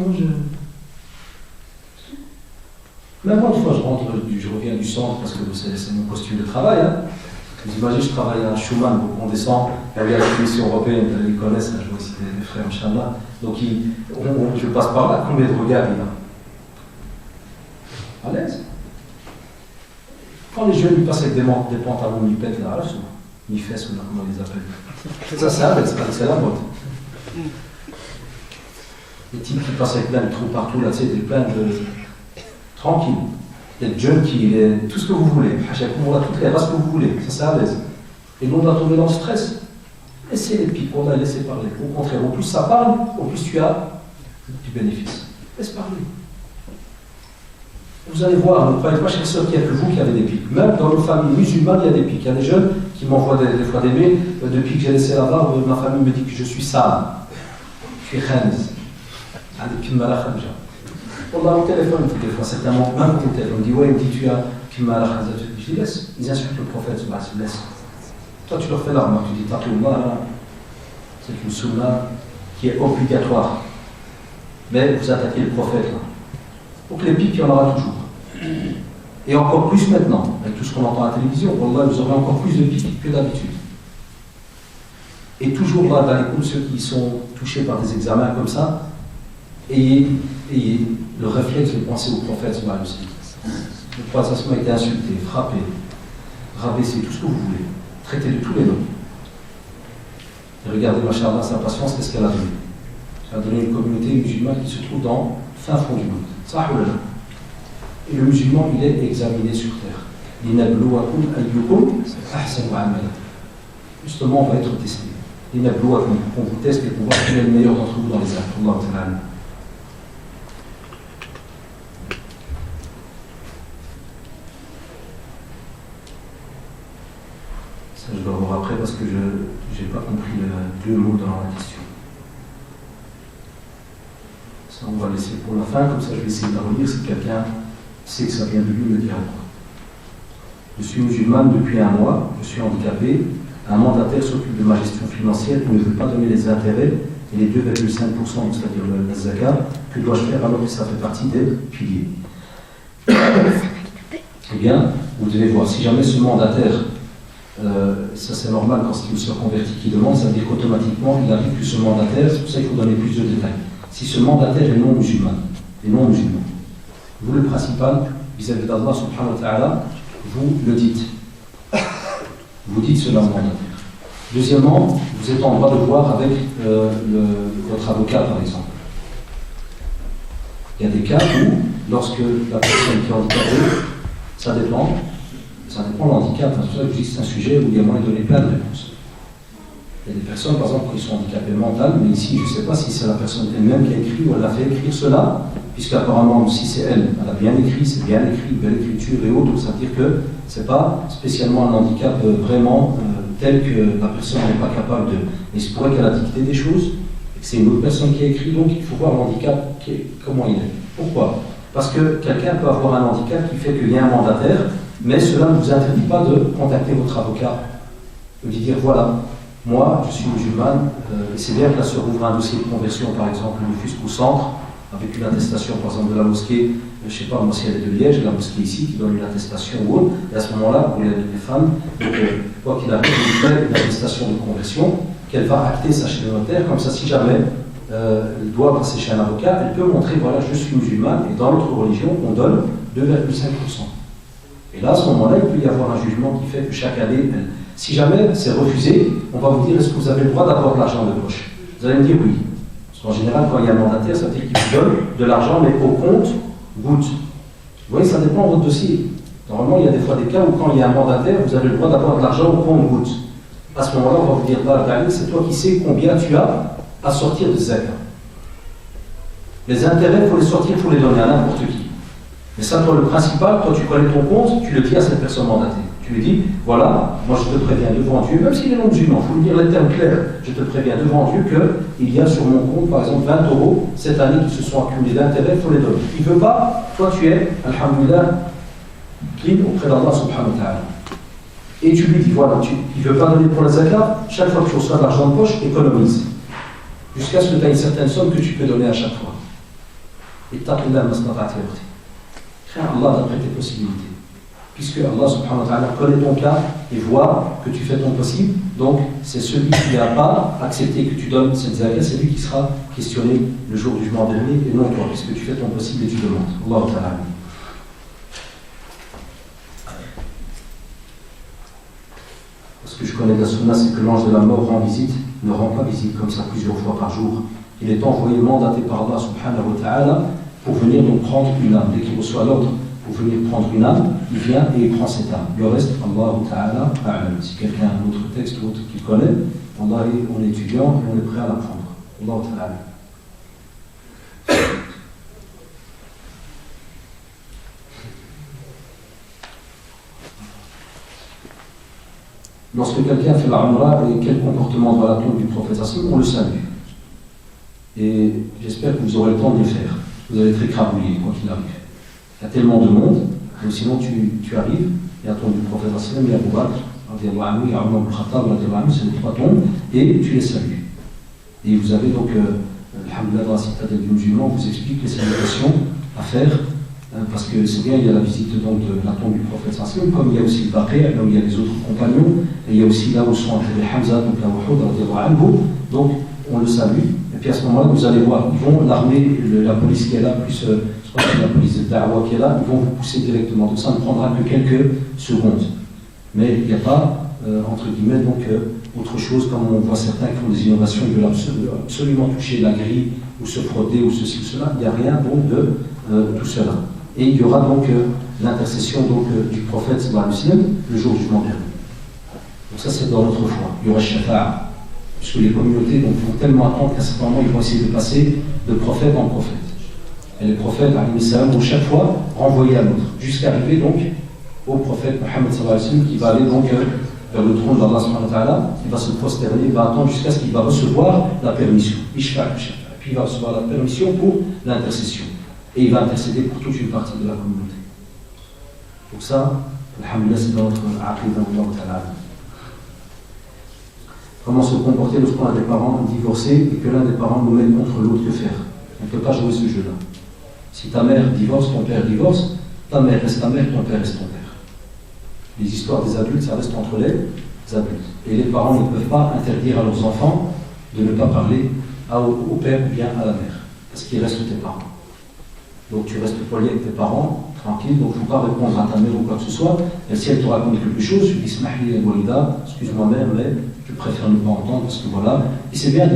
Même moi, une fois, je reviens du centre, parce que c'est mon costume de travail, hein. Vous imaginez, je travaille à Schumann, donc on descend, il y a la Commission européenne, ils connaissent, je vois aussi des frères Inch'Allah, donc je passe par là, combien de regards il a? À l'aise. Quand les jeunes ils passent avec des pantalons mi-pètes là, mi-fesses, ou là, comment on les appelle. Ça, c'est à l'aise, c'est la mode. Les types qui passent avec plein de trous partout, là, tu sais, plein de. Tranquille. Les junkies, tout ce que vous voulez. Toutes les races que vous voulez, ça, c'est à l'aise. Et nous, on va tomber dans le stress. Laissez les pics, on va laisser parler. Au contraire, au plus ça parle, au plus tu as du bénéfice. Laisse parler. Vous allez voir, ne croyez pas, chers sœurs, qu'il n'y a que vous qui avez des pics. Même dans nos familles musulmanes, il y a des pics. Il y a des jeunes qui m'envoient des fois des mails. Depuis que j'ai laissé la barbe, ma famille me dit que je suis sale. Je suis khanz. On a au téléphone, des fois, certainement, même au téléphone, on dit, ouais, il me dit, tu as kimala khanz. Je dis, laisse. Ils insultent le prophète, laisse. Toi, tu leur fais la remarque, tu dis, taqullah, c'est une sunna qui est obligatoire. Mais vous attaquez le prophète, là. Donc les pics, il y en aura toujours. Et encore plus maintenant, avec tout ce qu'on entend à la télévision, Wallah, vous aurez encore plus de pics que d'habitude. Et toujours là, dans les cours, ceux qui sont touchés par des examens comme ça, ayez le réflexe de penser au prophète. Le prophète a été insulté, frappé, rabaissé, tout ce que vous voulez, traité de tous les noms. Et regardez, machallah, sa patience, qu'est-ce qu'elle a donné? Elle a donné une communauté musulmane qui se trouve dans le fin fond du monde. Et le musulman, il est examiné sur terre. Justement, on va être testé. On vous teste et pour voir quel est le meilleur d'entre vous dans les actes. Ça, je dois voir après parce que je n'ai pas compris le mot dans la question. Ça, on va laisser pour la fin, comme ça je vais essayer de la relire. Si quelqu'un sait que ça vient de lui, me dira quoi. Je suis musulmane depuis un mois, je suis handicapé, un mandataire s'occupe de ma gestion financière, il ne veut pas donner les intérêts et les 2,5%, c'est-à-dire la zakat, que dois-je faire alors que ça fait partie des piliers? Eh bien, vous devez voir, si jamais ce mandataire, ça c'est normal quand c'est une sœur convertie qui demande, ça veut dire qu'automatiquement il arrive que ce mandataire, c'est pour ça qu'il faut donner plus de détails. Si ce mandataire est non musulman, vous le principal, vis-à-vis d'Allah subhanahu wa ta'ala, vous le dites. Vous dites cela au mandataire. Deuxièmement, vous êtes en droit de voir avec votre avocat par exemple. Il y a des cas où, lorsque la personne qui est handicapée, ça dépend de l'handicap. C'est pour ça que je dis que c'est un sujet où il y a moyen de donner plein de réponses. Il y a des personnes, par exemple, qui sont handicapées mentales, mais ici, je ne sais pas si c'est la personne elle-même qui a écrit ou elle a fait écrire cela, puisqu'apparemment, si c'est elle, elle a bien écrit, c'est bien écrit, belle écriture et autres, ça veut dire que ce n'est pas spécialement un handicap vraiment tel que la personne n'est pas capable de. Mais il se pourrait qu'elle a dicté des choses, et que c'est une autre personne qui a écrit, donc il faut voir l'handicap, comment il est. Pourquoi? Parce que quelqu'un peut avoir un handicap qui fait qu'il y a un mandataire, mais cela ne vous interdit pas de contacter votre avocat, de lui dire voilà, moi je suis musulmane, et c'est bien que la sœur ouvre un dossier de conversion, par exemple, le FUSC au centre, avec une attestation, par exemple, de la mosquée, je ne sais pas, moi si elle est de Liège, la mosquée ici, qui donne une attestation ou autre, et à ce moment-là, pour les femmes, quoi qu'il arrive, elle fait une attestation de conversion, qu'elle va acter ça chez le notaire, comme ça, si jamais elle doit passer chez un avocat, elle peut montrer, voilà, je suis musulmane, et dans notre religion, on donne 2,5%. Et là, à ce moment-là, il peut y avoir un jugement qui fait que chaque année, si jamais c'est refusé, on va vous dire, est-ce que vous avez le droit d'avoir de l'argent de poche? Vous allez me dire oui. Parce qu'en général, quand il y a un mandataire, ça veut dire qu'il vous donne de l'argent, mais au compte goutte. Vous voyez, ça dépend de votre dossier. Normalement, il y a des fois des cas où quand il y a un mandataire, vous avez le droit d'avoir de l'argent au compte goutte. À ce moment-là, on va vous dire, c'est toi qui sais combien tu as à sortir de zakat. Les intérêts, il faut les sortir, il faut les donner à n'importe qui. Mais ça, toi, le principal, toi, tu connais ton compte, tu le dis à cette personne mandatée. Tu lui dis, voilà, moi je te préviens devant Dieu, même s'il est non musulman, il faut lui dire les termes clairs, je te préviens devant Dieu qu'il y a sur mon compte, par exemple, 20 € cette année qui se sont accumulés d'intérêts, il faut les donner. Il ne veut pas, toi tu es, alhamdoulilah, clean auprès d'Allah subhanahu wa ta'ala. Et tu lui dis, voilà, il ne veut pas donner pour la zakat, chaque fois que tu reçois de l'argent de poche, économise. Jusqu'à ce que tu aies une certaine somme que tu peux donner à chaque fois. Et taqillah masnata'ati waqti. Crains Allah d'après tes possibilités. Puisque Allah subhanahu wa ta'ala connaît ton cas et voit que tu fais ton possible, donc c'est celui qui n'a pas accepté que tu donnes cette zakat, c'est lui qui sera questionné le jour du jugement dernier et non toi, puisque tu fais ton possible et tu demandes. Allah ta'ala. Ce que je connais de la sunna, c'est que l'ange de la mort ne rend pas visite comme ça plusieurs fois par jour. Il est envoyé, mandaté par Allah subhanahu wa ta'ala pour venir donc prendre une âme. Dès qu'il reçoit l'ordre pour venir prendre une âme, il vient et il prend cette âme. Le reste, Allah ta'ala a'lam. Si quelqu'un a un autre texte ou autre qu'il connaît, Allah on est étudiant et on est prêt à l'apprendre. Allah ta'ala. Lorsque quelqu'un fait la umrah, et quel comportement dans la tombe du prophète, on le salue. Et j'espère que vous aurez le temps de le faire. Vous allez être écrabouillé, quoi qu'il arrive. Il y a tellement de monde, que sinon tu arrives, il y a la tombe du prophète, il y a Abu Bakr, il y a Omar ibn Khattab, c'est les trois tombes, et tu les salues. Et vous avez donc, alhamdoulilah, dans la citadelle du musulman, on vous explique les salutations à faire, parce que c'est bien, il y a la visite donc, de la tombe du prophète, comme il y a aussi le Baqi', là où il y a les autres compagnons, et il y a aussi là où sont enterrés Hamza, donc la Uhud, donc on le salue. Et puis à ce moment-là, vous allez voir, ils vont, l'armée, la police qui est là, plus la police de Da'wa qui est là, ils vont vous pousser directement. Donc ça ne prendra que quelques secondes. Mais il n'y a pas, entre guillemets, donc autre chose, comme on voit certains qui font des innovations, ils veulent absolument toucher la grille, ou se frotter, ou ceci ou cela. Il n'y a rien donc de tout cela. Et il y aura donc l'intercession du prophète sallallahu alayhi wa sallam le jour du jugement dernier. Donc ça c'est dans notre foi. Il y aura shafa'a. Puisque les communautés donc, vont tellement attendre qu'à ce moment ils vont essayer de passer de prophète en prophète. Et les prophètes, vont chaque fois renvoyer à l'autre, jusqu'à arriver donc au prophète Mohammed sallallahu alayhi wa sallam qui va aller donc vers le trône d'Allah subhanahu wa ta'ala, il va se prosterner, il va attendre jusqu'à ce qu'il va recevoir la permission. Ishfa', puis il va recevoir la permission pour l'intercession. Et il va intercéder pour toute une partie de la communauté. Donc ça, Alhamdulillah, c'est dans notre aqidah, Allah ta'ala. Comment se comporter lorsqu'on a des parents divorcés et que l'un des parents nous met contre l'autre, que faire? On ne peut pas jouer ce jeu-là. Si ta mère divorce, ton père divorce, ta mère reste ta mère, ton père reste ton père. Les histoires des adultes, ça reste entre les adultes. Et les parents ne peuvent pas interdire à leurs enfants de ne pas parler au père ou bien à la mère, parce qu'ils restent tes parents. Donc tu restes poli avec tes parents, tranquille, donc il ne faut pas répondre à ta mère ou quoi que ce soit. Et si elle te raconte quelque chose, tu dis Smahli al-Walida, excuse-moi mère, mais je préfère ne pas entendre parce que voilà. Et c'est bien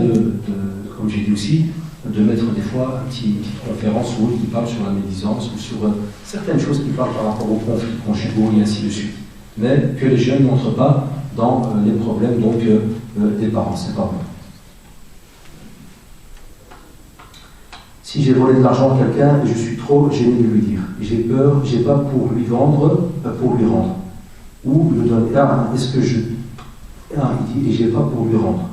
comme j'ai dit aussi, de mettre des fois une petite conférence ou qui parle sur la médisance ou sur certaines choses qui parlent par rapport aux conflits conjugaux et ainsi de suite. Mais que les jeunes n'entrent pas dans les problèmes donc, des parents, c'est pas bon. Si j'ai volé de l'argent à quelqu'un et je suis trop gêné de lui dire, j'ai peur, j'ai pas pour lui vendre, pour lui rendre. Ou le donner, est-ce que je. Il dit, et j'ai pas pour lui rendre.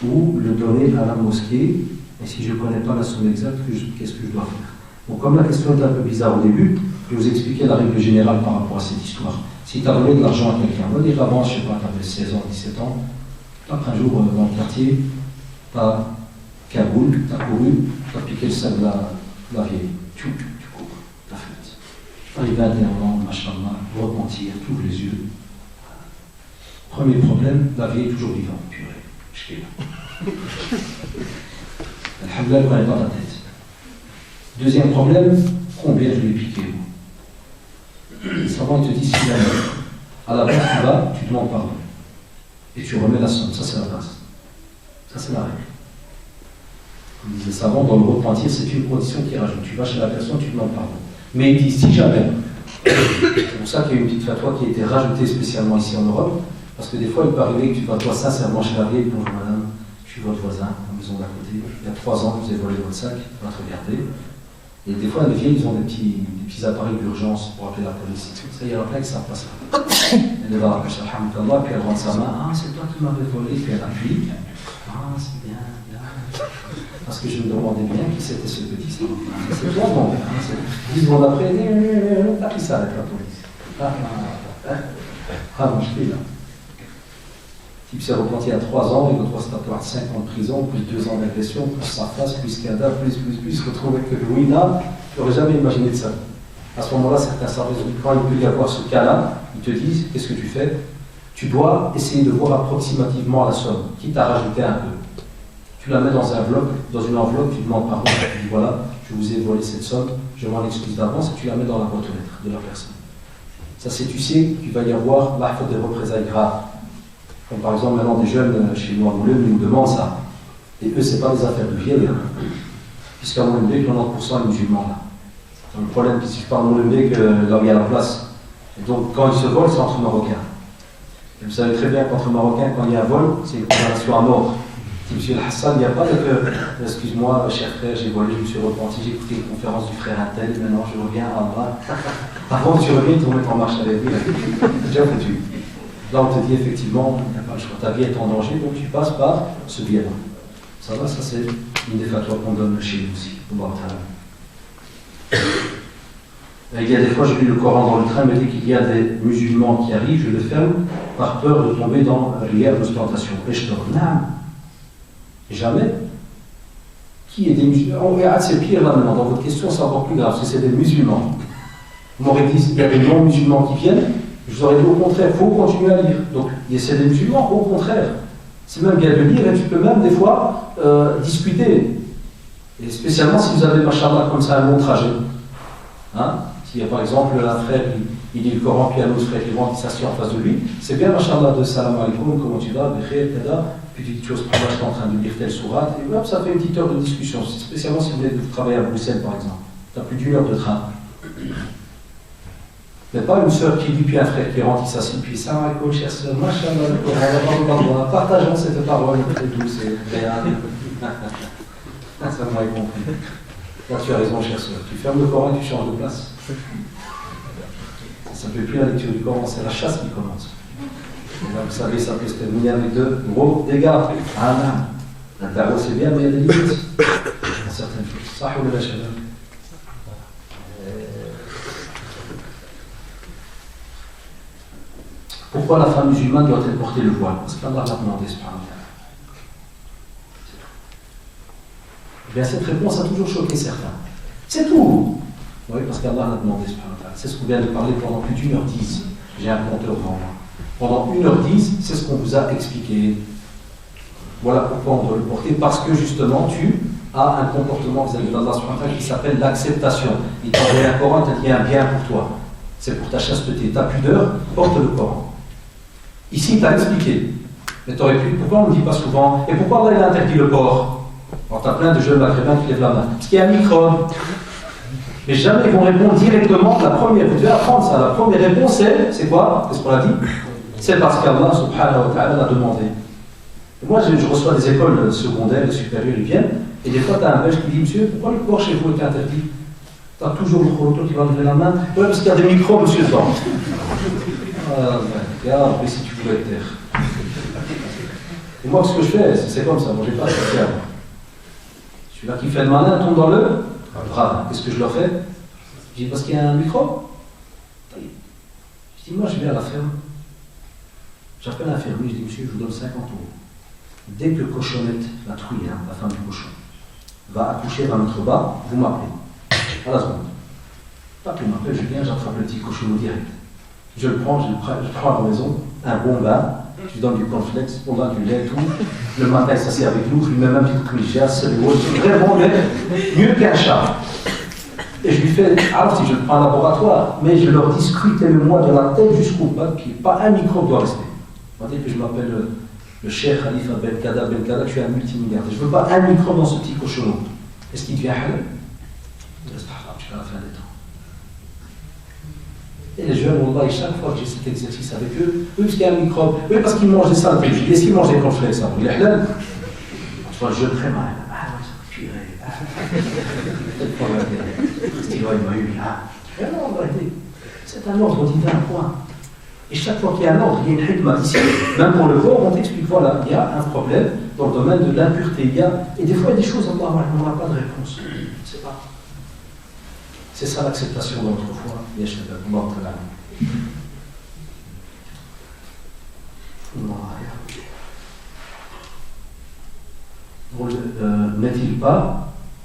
Ou le donner à la mosquée, et si je ne connais pas la somme exacte, qu'est-ce que je dois faire? Bon, comme la question est un peu bizarre au début, je vais vous expliquer la règle générale par rapport à cette histoire. Si tu as volé de l'argent à quelqu'un, on va dire avant, je ne sais pas, tu avais 16 ans, 17 ans, après un jour dans le quartier, tu as Kaboul, tu as couru, tu as piqué le sac de la vieille. Tu cours, tu as fait. Arrivé à 21 ans, machallah, repentir, tu ouvres les yeux. Premier problème, la vieille est toujours vivante, purée. Je suis là. Alhamdulillah, elle est dans ta tête. Deuxième problème, combien je lui ai piqué? Les savants te disent si jamais, à la base tu vas, tu demandes pardon. Et tu remets la somme, ça c'est la base. Ça c'est la règle. Comme disent les savants, dans le repentir, c'est une condition qui rajoute. Tu vas chez la personne, tu demandes pardon. Mais ils disent si jamais, c'est pour ça qu'il y a une petite fatwa qui a été rajoutée spécialement ici en Europe, parce que des fois il peut arriver que tu vas toi sincèrement chez la vieille, bonjour madame, je suis votre voisin, à la maison d'à côté, il y a 3 ans, vous avez volé votre sac, on va te regarder. Et des fois, les vieilles, ils ont des petits appareils d'urgence pour appeler la police. Ça, il y a un plein que ça passe. Elle va rapprocher Alhamdulillah, puis elle rentre sa main. Ah, c'est toi qui m'avais volé, puis elle appuie. Ah, c'est bien, bien. Parce que je me demandais bien qui c'était ce petit. C'est toi, mon père. 10 secondes après, t'as pris ça avec la police. Ah, je suis là. Le type s'est repenti à 3 ans, il doit se taper 5 ans de prison, plus 2 ans d'agression, plus sa face, plus Kada, plus, se retrouve avec le Louina. Je n'aurais jamais imaginé de ça. À ce moment-là, certains services, quand il peut y avoir ce cas-là, ils te disent, qu'est-ce que tu fais? Tu dois essayer de voir approximativement la somme, quitte à rajouter un peu. Tu la mets dans une enveloppe, tu demandes pardon, tu dis voilà, je vous ai volé cette somme, je m'en excuse d'avance, et tu la mets dans la boîte aux lettres de la personne. Ça c'est, tu sais, qu'il va y avoir la faute des représailles graves. Comme par exemple, maintenant, des jeunes chez nous à Moulin nous demandent ça. Et eux, ce n'est pas des affaires de vieilles. Puisqu'à Moulin, 90% est musulman. Là. Donc, le problème, c'est que par Moulin, là où il y a la place. Et donc, quand ils se volent, c'est entre Marocains. Et vous savez très bien qu'entre Marocains, quand il y a un vol, c'est une condamnation à mort. Si Monsieur Hassan, il n'y a pas de excuse-moi, cher frère, j'ai volé, je me suis repenti, j'ai écouté une conférence du frère Intel, maintenant je reviens à Allah. Avant que tu reviennes, tu remets en marche avec lui. C'est déjà foutu. Là, on te dit effectivement, il n'y a pas le choix, ta vie est en danger, donc tu passes par ce biais-là. Ça va, ça c'est une des fatwas qu'on donne chez nous aussi. Il y a des fois, je lis le Coran dans le train, me dit qu'il y a des musulmans qui arrivent, je le ferme, par peur de tomber dans l'hier d'ostentation. Et je te dis, non, jamais. Qui est des musulmans? C'est pire là maintenant, dans votre question, c'est encore plus grave, parce que c'est des musulmans. Vous m'aurez dit, il y a des non-musulmans qui viennent. Je vous aurais dit au contraire, il faut continuer à lire. Donc, c'est des musulmans, au contraire. C'est même bien de lire et tu peux même des fois discuter. Et spécialement si vous avez, machallah, comme ça, un long trajet. Hein? S'il y a par exemple un frère, il lit le Coran, puis un autre frère qui rentre, il s'assied en face de lui, c'est bien, machallah, de salam alaikum, comment tu vas, bkhir, tada, puis tu dis chose pour moi, je suis en train de lire telle sourate, et hop, ça fait une petite heure de discussion. Spécialement si vous travaillez à Bruxelles, par exemple. Tu as plus d'1 heure de train. Mais pas une sœur qui dit, puis un frère qui rentre, il s'assied, puis ça, Michael, chère sœur, machallah, on va partageons cette parole, c'est doux, c'est réel. Ça m'a compris. Là, tu as raison, chère sœur. Tu fermes le Coran et tu changes de place. Ça ne fait plus la lecture du Coran, c'est la chasse qui commence. Et là, vous savez, ça peut se terminer avec de gros dégâts. Ah non, la tarot c'est bien, mais il y a des limites. Dans certaines choses. Ça ou la chaleur. Pourquoi la femme musulmane doit-elle porter le voile? Parce qu'Allah l'a demandé, subhanahu wa ta'ala. Eh bien, cette réponse a toujours choqué certains. C'est tout. Oui, parce qu'Allah l'a demandé, subhanahu wa ta'ala. C'est ce qu'on vient de parler pendant plus d'1h10. J'ai un compteur devant moi. Pendant 1h10, c'est ce qu'on vous a expliqué. Voilà pourquoi on doit le porter, parce que justement, tu as un comportement vis-à-vis d'Allah subhanahu wa ta'ala qui s'appelle l'acceptation. Il t'a envoyé un Coran, il t'a dit un bien pour toi. C'est pour ta chasteté, ta pudeur, porte le Coran. Ici, il t'a expliqué. Mais tu aurais pu, pourquoi on ne le dit pas souvent? Et pourquoi Allah il a interdit le port? Alors, tu as plein de jeunes maghrébins qui lèvent la main. Parce qu'il y a un microbe. Mais jamais ils vont répondre directement. La première, vous devez apprendre ça. La première réponse, c'est quoi? Qu'est-ce qu'on a dit? C'est parce qu'Allah subhanahu wa ta'ala l'a demandé. Et moi, je reçois des écoles secondaires et supérieures, ils viennent. Et des fois, tu as un belge qui dit, monsieur, pourquoi le port chez vous est interdit? Tu as toujours le chronoto qui va lever la main. Oui, parce qu'il y a des microbes, monsieur, dedans. Regarde, mais si tu pouvais te taire. Et moi, ce que je fais, c'est comme ça. Moi, j'ai pas à faire. Celui-là qui fait le malin tombe dans le ravin. Qu'est-ce que je leur fais? Je dis, parce qu'il y a un microbe. Je dis, moi, je vais à la ferme. J'appelle l'infirmier, je dis, monsieur, je vous donne 50 €. Dès que Cochonnette, la trouille, la femme du cochon, va accoucher à notre bas, vous m'appelez. À la seconde. Pas qu'il m'appelle, je viens, j'attrape le petit cochon direct. Je le prends, je prends à la maison, un bon bain, je lui donne du cornflakes, on donne du lait, tout. Le matin, il s'assied avec nous, je lui mets même un petit cliché, c'est vraiment mieux qu'un chat. Et je lui fais, alors si je le prends en laboratoire, mais je leur dis, scrutez-le-moi de la tête jusqu'au pied, pas un microbe doit rester. On va dire que je m'appelle le Cheikh Khalifa Ben Kada, je suis un multimilliardaire. Je ne veux pas un microbe dans ce petit cochon. Est-ce qu'il devient halal? Il reste haram jusqu'à la fin des temps. Et les jeunes, Wallah, chaque fois que j'ai cet exercice avec eux, oui, parce qu'il y a un microbe, oui, parce qu'ils mangent des saletés. Je dis, est-ce qu'ils mangent des cornflakes? Il est halal? Tu vois, le jeune très mal. Ah oui, ça purée. Peut-être pas il m'a eu. Mais non, en vérité, c'est un ordre divin, point. Et chaque fois qu'il y a un ordre, il y a une hikmah ici. Même pour le corps, on t'explique, voilà, il y a un problème dans le domaine de l'impureté. Et des fois, il y a des choses, Allah, on n'a pas de réponse. C'est pas. C'est ça l'acceptation de notre foi.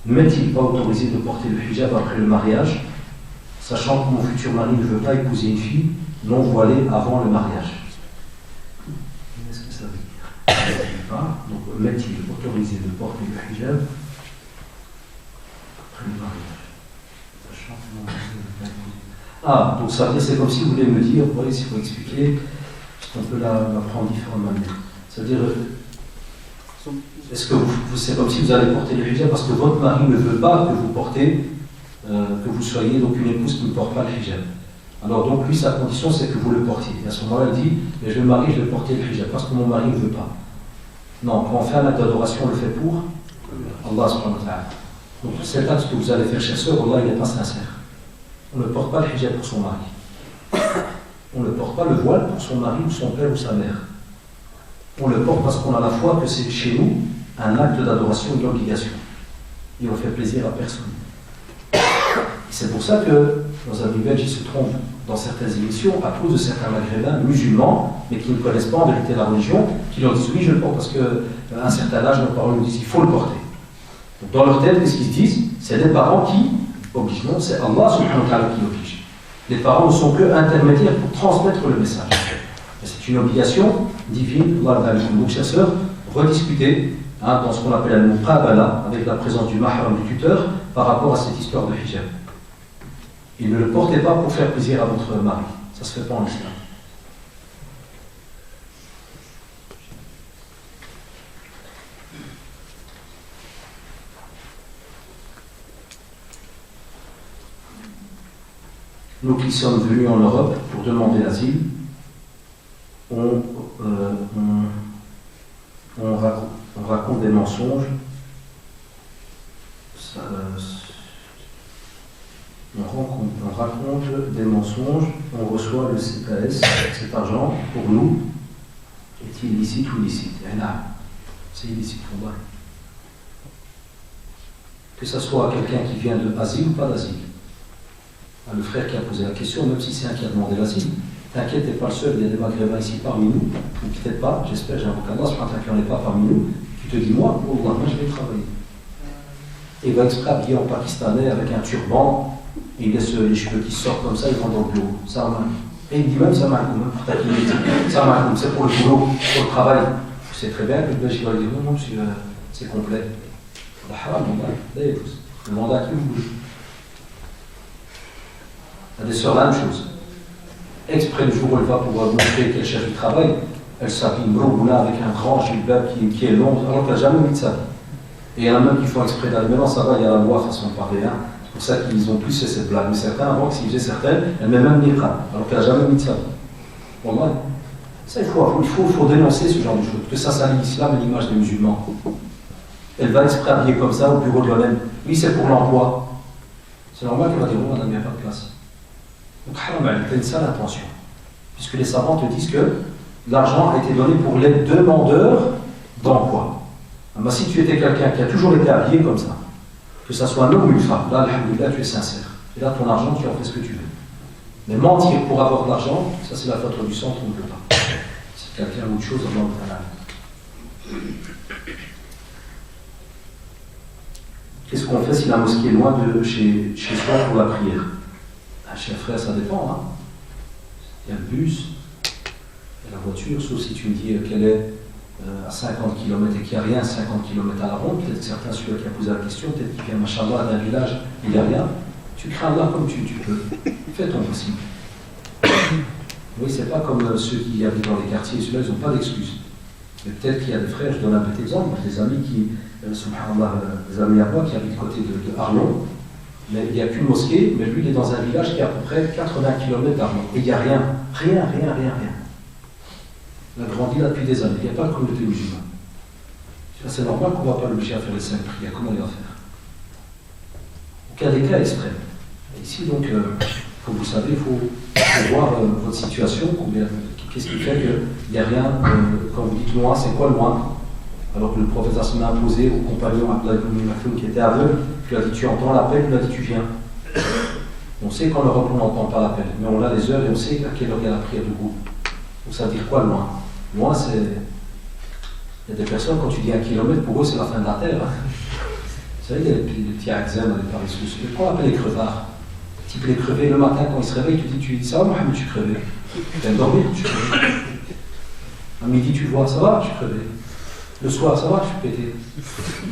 M'est-il pas autorisé de porter le hijab après le mariage, sachant que mon futur mari ne veut pas épouser une fille non voilée avant le mariage? Qu'est-ce que ça veut dire? Donc, m'est-il autorisé de porter le hijab après le mariage? Ah, donc ça veut dire, c'est comme si vous voulez me dire, vous voyez, s'il faut expliquer, on peut la prendre différemment. Ça veut dire, est-ce que c'est comme si vous allez porter le hijab parce que votre mari ne veut pas que vous portez, que vous soyez donc une épouse qui ne porte pas le hijab. Alors donc lui, sa condition, c'est que vous le portiez. Et à ce moment-là, il dit, mais je vais me marier, je vais porter le hijab parce que mon mari ne veut pas. Non, quand on fait un acte d'adoration, on le fait pour Allah subhanahu wa ta'ala. Donc cet acte que vous allez faire, chère sœur, Allah, il n'est pas sincère. On ne porte pas le hijab pour son mari. On ne porte pas le voile pour son mari ou son père ou sa mère. On le porte parce qu'on a la foi que c'est chez nous un acte d'adoration et d'obligation. Et on fait plaisir à personne. C'est pour ça que nos amis belges se trompent dans certaines émissions à cause de certains maghrébins musulmans, mais qui ne connaissent pas en vérité la religion, qui leur disent oui, je le porte parce qu'à un certain âge, nos parents nous disent il faut le porter. Donc dans leur tête, qu'est-ce qu'ils se disent? C'est les parents qui obligent. Non, c'est Allah subhanahu wa ta'ala qui oblige. Les parents ne sont que intermédiaires pour transmettre le message. Et c'est une obligation divine. Donc, chers sœurs, rediscuter dans ce qu'on appelle al-muqabala, avec la présence du mahram, du tuteur, par rapport à cette histoire de hijab. Et ne le portez pas pour faire plaisir à votre mari. Ça ne se fait pas en islam. Nous qui sommes venus en Europe pour demander l'asile, on raconte des mensonges, on raconte des mensonges, on reçoit le CKS, cet argent pour nous, est-il illicite ou illicite? C'est illicite, on va. Que ce soit quelqu'un qui vient de asile ou pas d'asile. Le frère qui a posé la question, même si c'est un qui a demandé l'asile, T'inquiète, t'es pas le seul, il y a des Maghrébins ici parmi nous, ou peut-être pas, j'espère, j'invoque Allah, qu'il n'y en ait pas parmi nous, qui te dit moi, oh, moi je vais travailler. Et il va exprès habillé en pakistanais avec un turban, et il laisse les cheveux qui sortent comme ça, ils vont dans le bureau. Ça m'a. Et il dit même ça m'a pour taquiner, ça m'a c'est pour le boulot, pour le travail. Je sais très bien que le Belge va dire non, c'est complet. Le mandat qui vous bouge. Il y a des sœurs, la même chose. Exprès le jour où elle va pouvoir montrer qu'elle cherche du travail, elle s'habille mroboula avec un grand gilbab qui est long, alors qu'elle n'a jamais mis de ça. Et il y en a même qui font exprès d'aller. Maintenant, ça va, il y a la loi façon de parler. Hein. C'est pour ça qu'ils ont plus fait cette blague. Mais certains, avant, s'ils faisaient certaines, elle met même niqab, alors qu'elle n'a jamais mis de ça. Bon, ouais. Ça, il faut dénoncer ce genre de choses, que ça salit l'islam et l'image des musulmans. Elle va exprès habiller comme ça au bureau de l'ONM. Oui, c'est pour l'emploi. C'est normal qu'elle va dire, oh, madame, il n'y a pas de place. Donc, haram, elle a une sale intention. Puisque les savants te disent que l'argent a été donné pour les demandeurs d'emploi. Mais si tu étais quelqu'un qui a toujours été habillé comme ça, que ça soit un homme ou une femme, là, alhamdoulilah, tu es sincère. Et là, ton argent, tu en fais ce que tu veux. Mais mentir pour avoir de l'argent, ça c'est la faute du centre, on ne peut pas. Si quelqu'un a autre chose, on va Qu'est-ce qu'on fait si la mosquée est loin de chez soi pour la prière? Cher frère, ça dépend. Hein. Il y a le bus, il y a la voiture, sauf si tu me dis qu'elle est à 50 km et qu'il n'y a rien, 50 km à la ronde, peut-être que certains, celui qui a posé la question, peut-être qu'il vient machallah d'un village, il n'y a rien. Tu crains là comme tu peux. Fais ton possible. Oui, c'est pas comme ceux qui habitent dans les quartiers, ceux-là, ils n'ont pas d'excuses. Mais peut-être qu'il y a des frères, je donne un petit exemple, des amis qui, subhanallah, des amis à moi qui habitent côté de Arlon, mais il n'y a qu'une mosquée, mais lui il est dans un village qui est à peu près 80 km d'Arlon. Et il n'y a rien. Rien. Il a grandi là depuis des années, il n'y a pas de communauté musulmane. C'est normal qu'on ne va pas l'obliger à faire les 5 prières, comment il va faire? Donc il y a des cas extrêmes. Et ici donc, comme vous savez, il faut voir votre situation, qu'est-ce qui fait qu'il n'y a rien, quand vous dites loin, c'est quoi loin? Alors que le prophète a imposé au compagnon Abdallah ibn Maktoum qui était aveugle, tu as dit tu entends l'appel, il a dit tu viens. On sait qu'en Europe on n'entend pas l'appel, mais on a les heures et on sait à quelle heure il y a la prière de groupe. Donc ça veut dire quoi loin? Loin c'est... Il y a des personnes, quand tu dis 1 kilomètre, pour eux c'est la fin de la terre. Vous savez, les petits accents, les paresseux, qu'on appelle les crevards. Type les crevés, le matin quand ils se réveillent, tu dis ça va Mohamed, je suis crevé. Tu viens de dormir, je suis crevé. À midi tu vois, ça va, je suis crevé. Le soir, ça va, je suis pété.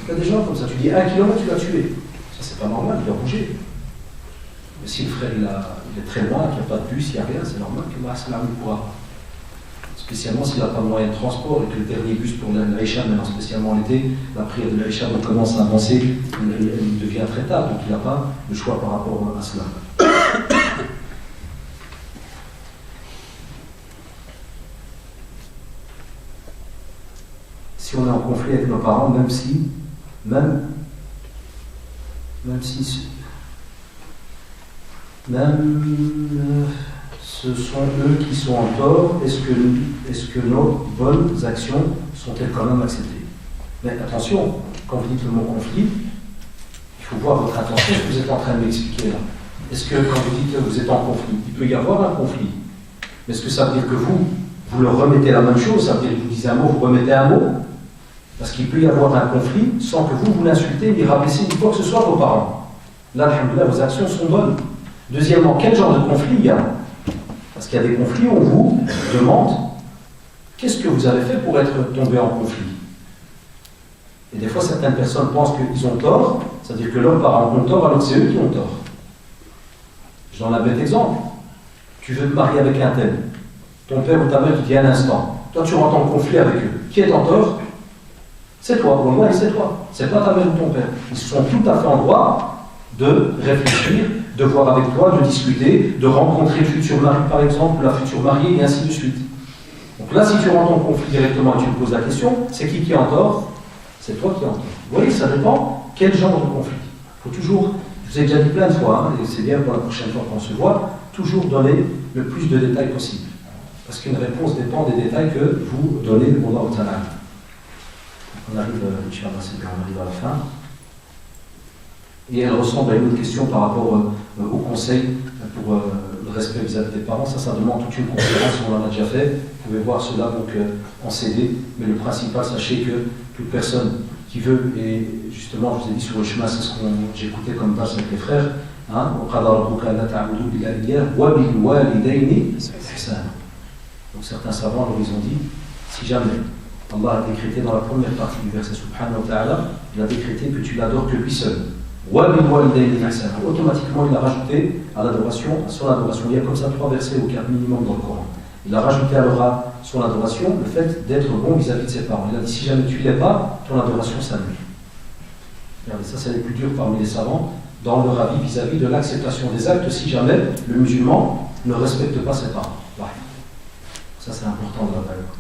Il y a des gens comme ça, tu dis 1 kilomètre, tu l'as tué. Ça, c'est pas normal, il doit bouger. Mais si le frère il est très loin, qu'il n'y a pas de bus, il n'y a rien, c'est normal que Marseille pourra. Spécialement s'il n'a pas de moyen de transport et que le dernier bus pour l'Aïcha, maintenant spécialement l'été, la prière de l'Aïcha commence à avancer, il devient très tard, donc il n'a pas le choix par rapport à cela. Si on est en conflit avec nos parents, même si ce sont eux qui sont en tort, est-ce que nos bonnes actions sont-elles quand même acceptées? Mais attention, quand vous dites le mot conflit, il faut voir votre intention, ce que vous êtes en train de m'expliquer là. Est-ce que quand vous dites que vous êtes en conflit, il peut y avoir un conflit, mais est-ce que ça veut dire que vous leur remettez la même chose? Ça veut dire que vous disiez un mot, vous remettez un mot? Parce qu'il peut y avoir un conflit sans que vous l'insultez, ni rabaissez ni quoi que ce soit vos parents. Là, alhamdoulilah, vos actions sont bonnes. Deuxièmement, quel genre de conflit il y a? Parce qu'il y a des conflits où on vous demande qu'est-ce que vous avez fait pour être tombé en conflit. Et des fois, certaines personnes pensent qu'ils ont tort, c'est-à-dire que leurs parents ont tort alors que c'est eux qui ont tort. Je donne un bête exemple. Tu veux te marier avec un tel. Ton père ou ta mère te dit un instant. Toi, tu rentres en conflit avec eux. Qui est en tort? C'est toi. Pour moi, c'est toi. C'est pas ta mère ou ton père. Ils sont tout à fait en droit de réfléchir, de voir avec toi, de discuter, de rencontrer le futur mari, par exemple, la future mariée, et ainsi de suite. Donc là, si tu rentres en conflit directement et tu me poses la question, c'est qui est en tort? C'est toi qui es en tort. Vous voyez, ça dépend quel genre de conflit. Il faut toujours, je vous ai déjà dit plein de fois, et c'est bien pour la prochaine fois qu'on se voit, toujours donner le plus de détails possible. Parce qu'une réponse dépend des détails que vous donnez au Allah Ta'ala. On arrive, Inch'Allah, c'est bien, on arrive à la fin. Et elle ressemble à une autre question par rapport au conseil pour le respect vis-à-vis des parents, ça demande toute une conférence, on en a déjà fait. Vous pouvez voir cela donc en CD, mais le principal, sachez que toute personne qui veut, et justement, je vous ai dit sur le chemin, c'est ce que j'écoutais comme base avec les frères, hein, donc certains savants, ils ont dit, si jamais Allah a décrété dans la première partie du verset subhanahu wa ta'ala, il a décrété que tu l'adores que lui seul. Automatiquement, il a rajouté à l'adoration, sur l'adoration, il y a comme ça 3 versets au 4 minimum dans le Coran. Il a rajouté alors sur l'adoration le fait d'être bon vis-à-vis de ses parents. Il a dit si jamais tu ne l'es pas, ton adoration s'annule. Regardez, ça c'est les plus durs parmi les savants dans leur avis vis-à-vis de l'acceptation des actes si jamais le musulman ne respecte pas ses parents. Ouais. Ça c'est important de la valeur.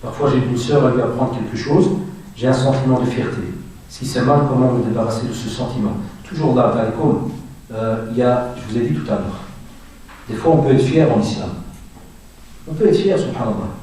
Parfois j'ai une sœur à lui apprendre quelque chose, j'ai un sentiment de fierté. Si c'est mal, comment me débarrasser de ce sentiment? Toujours là, comme je vous ai dit tout à l'heure, des fois on peut être fier en islam. On peut être fier, subhanallah.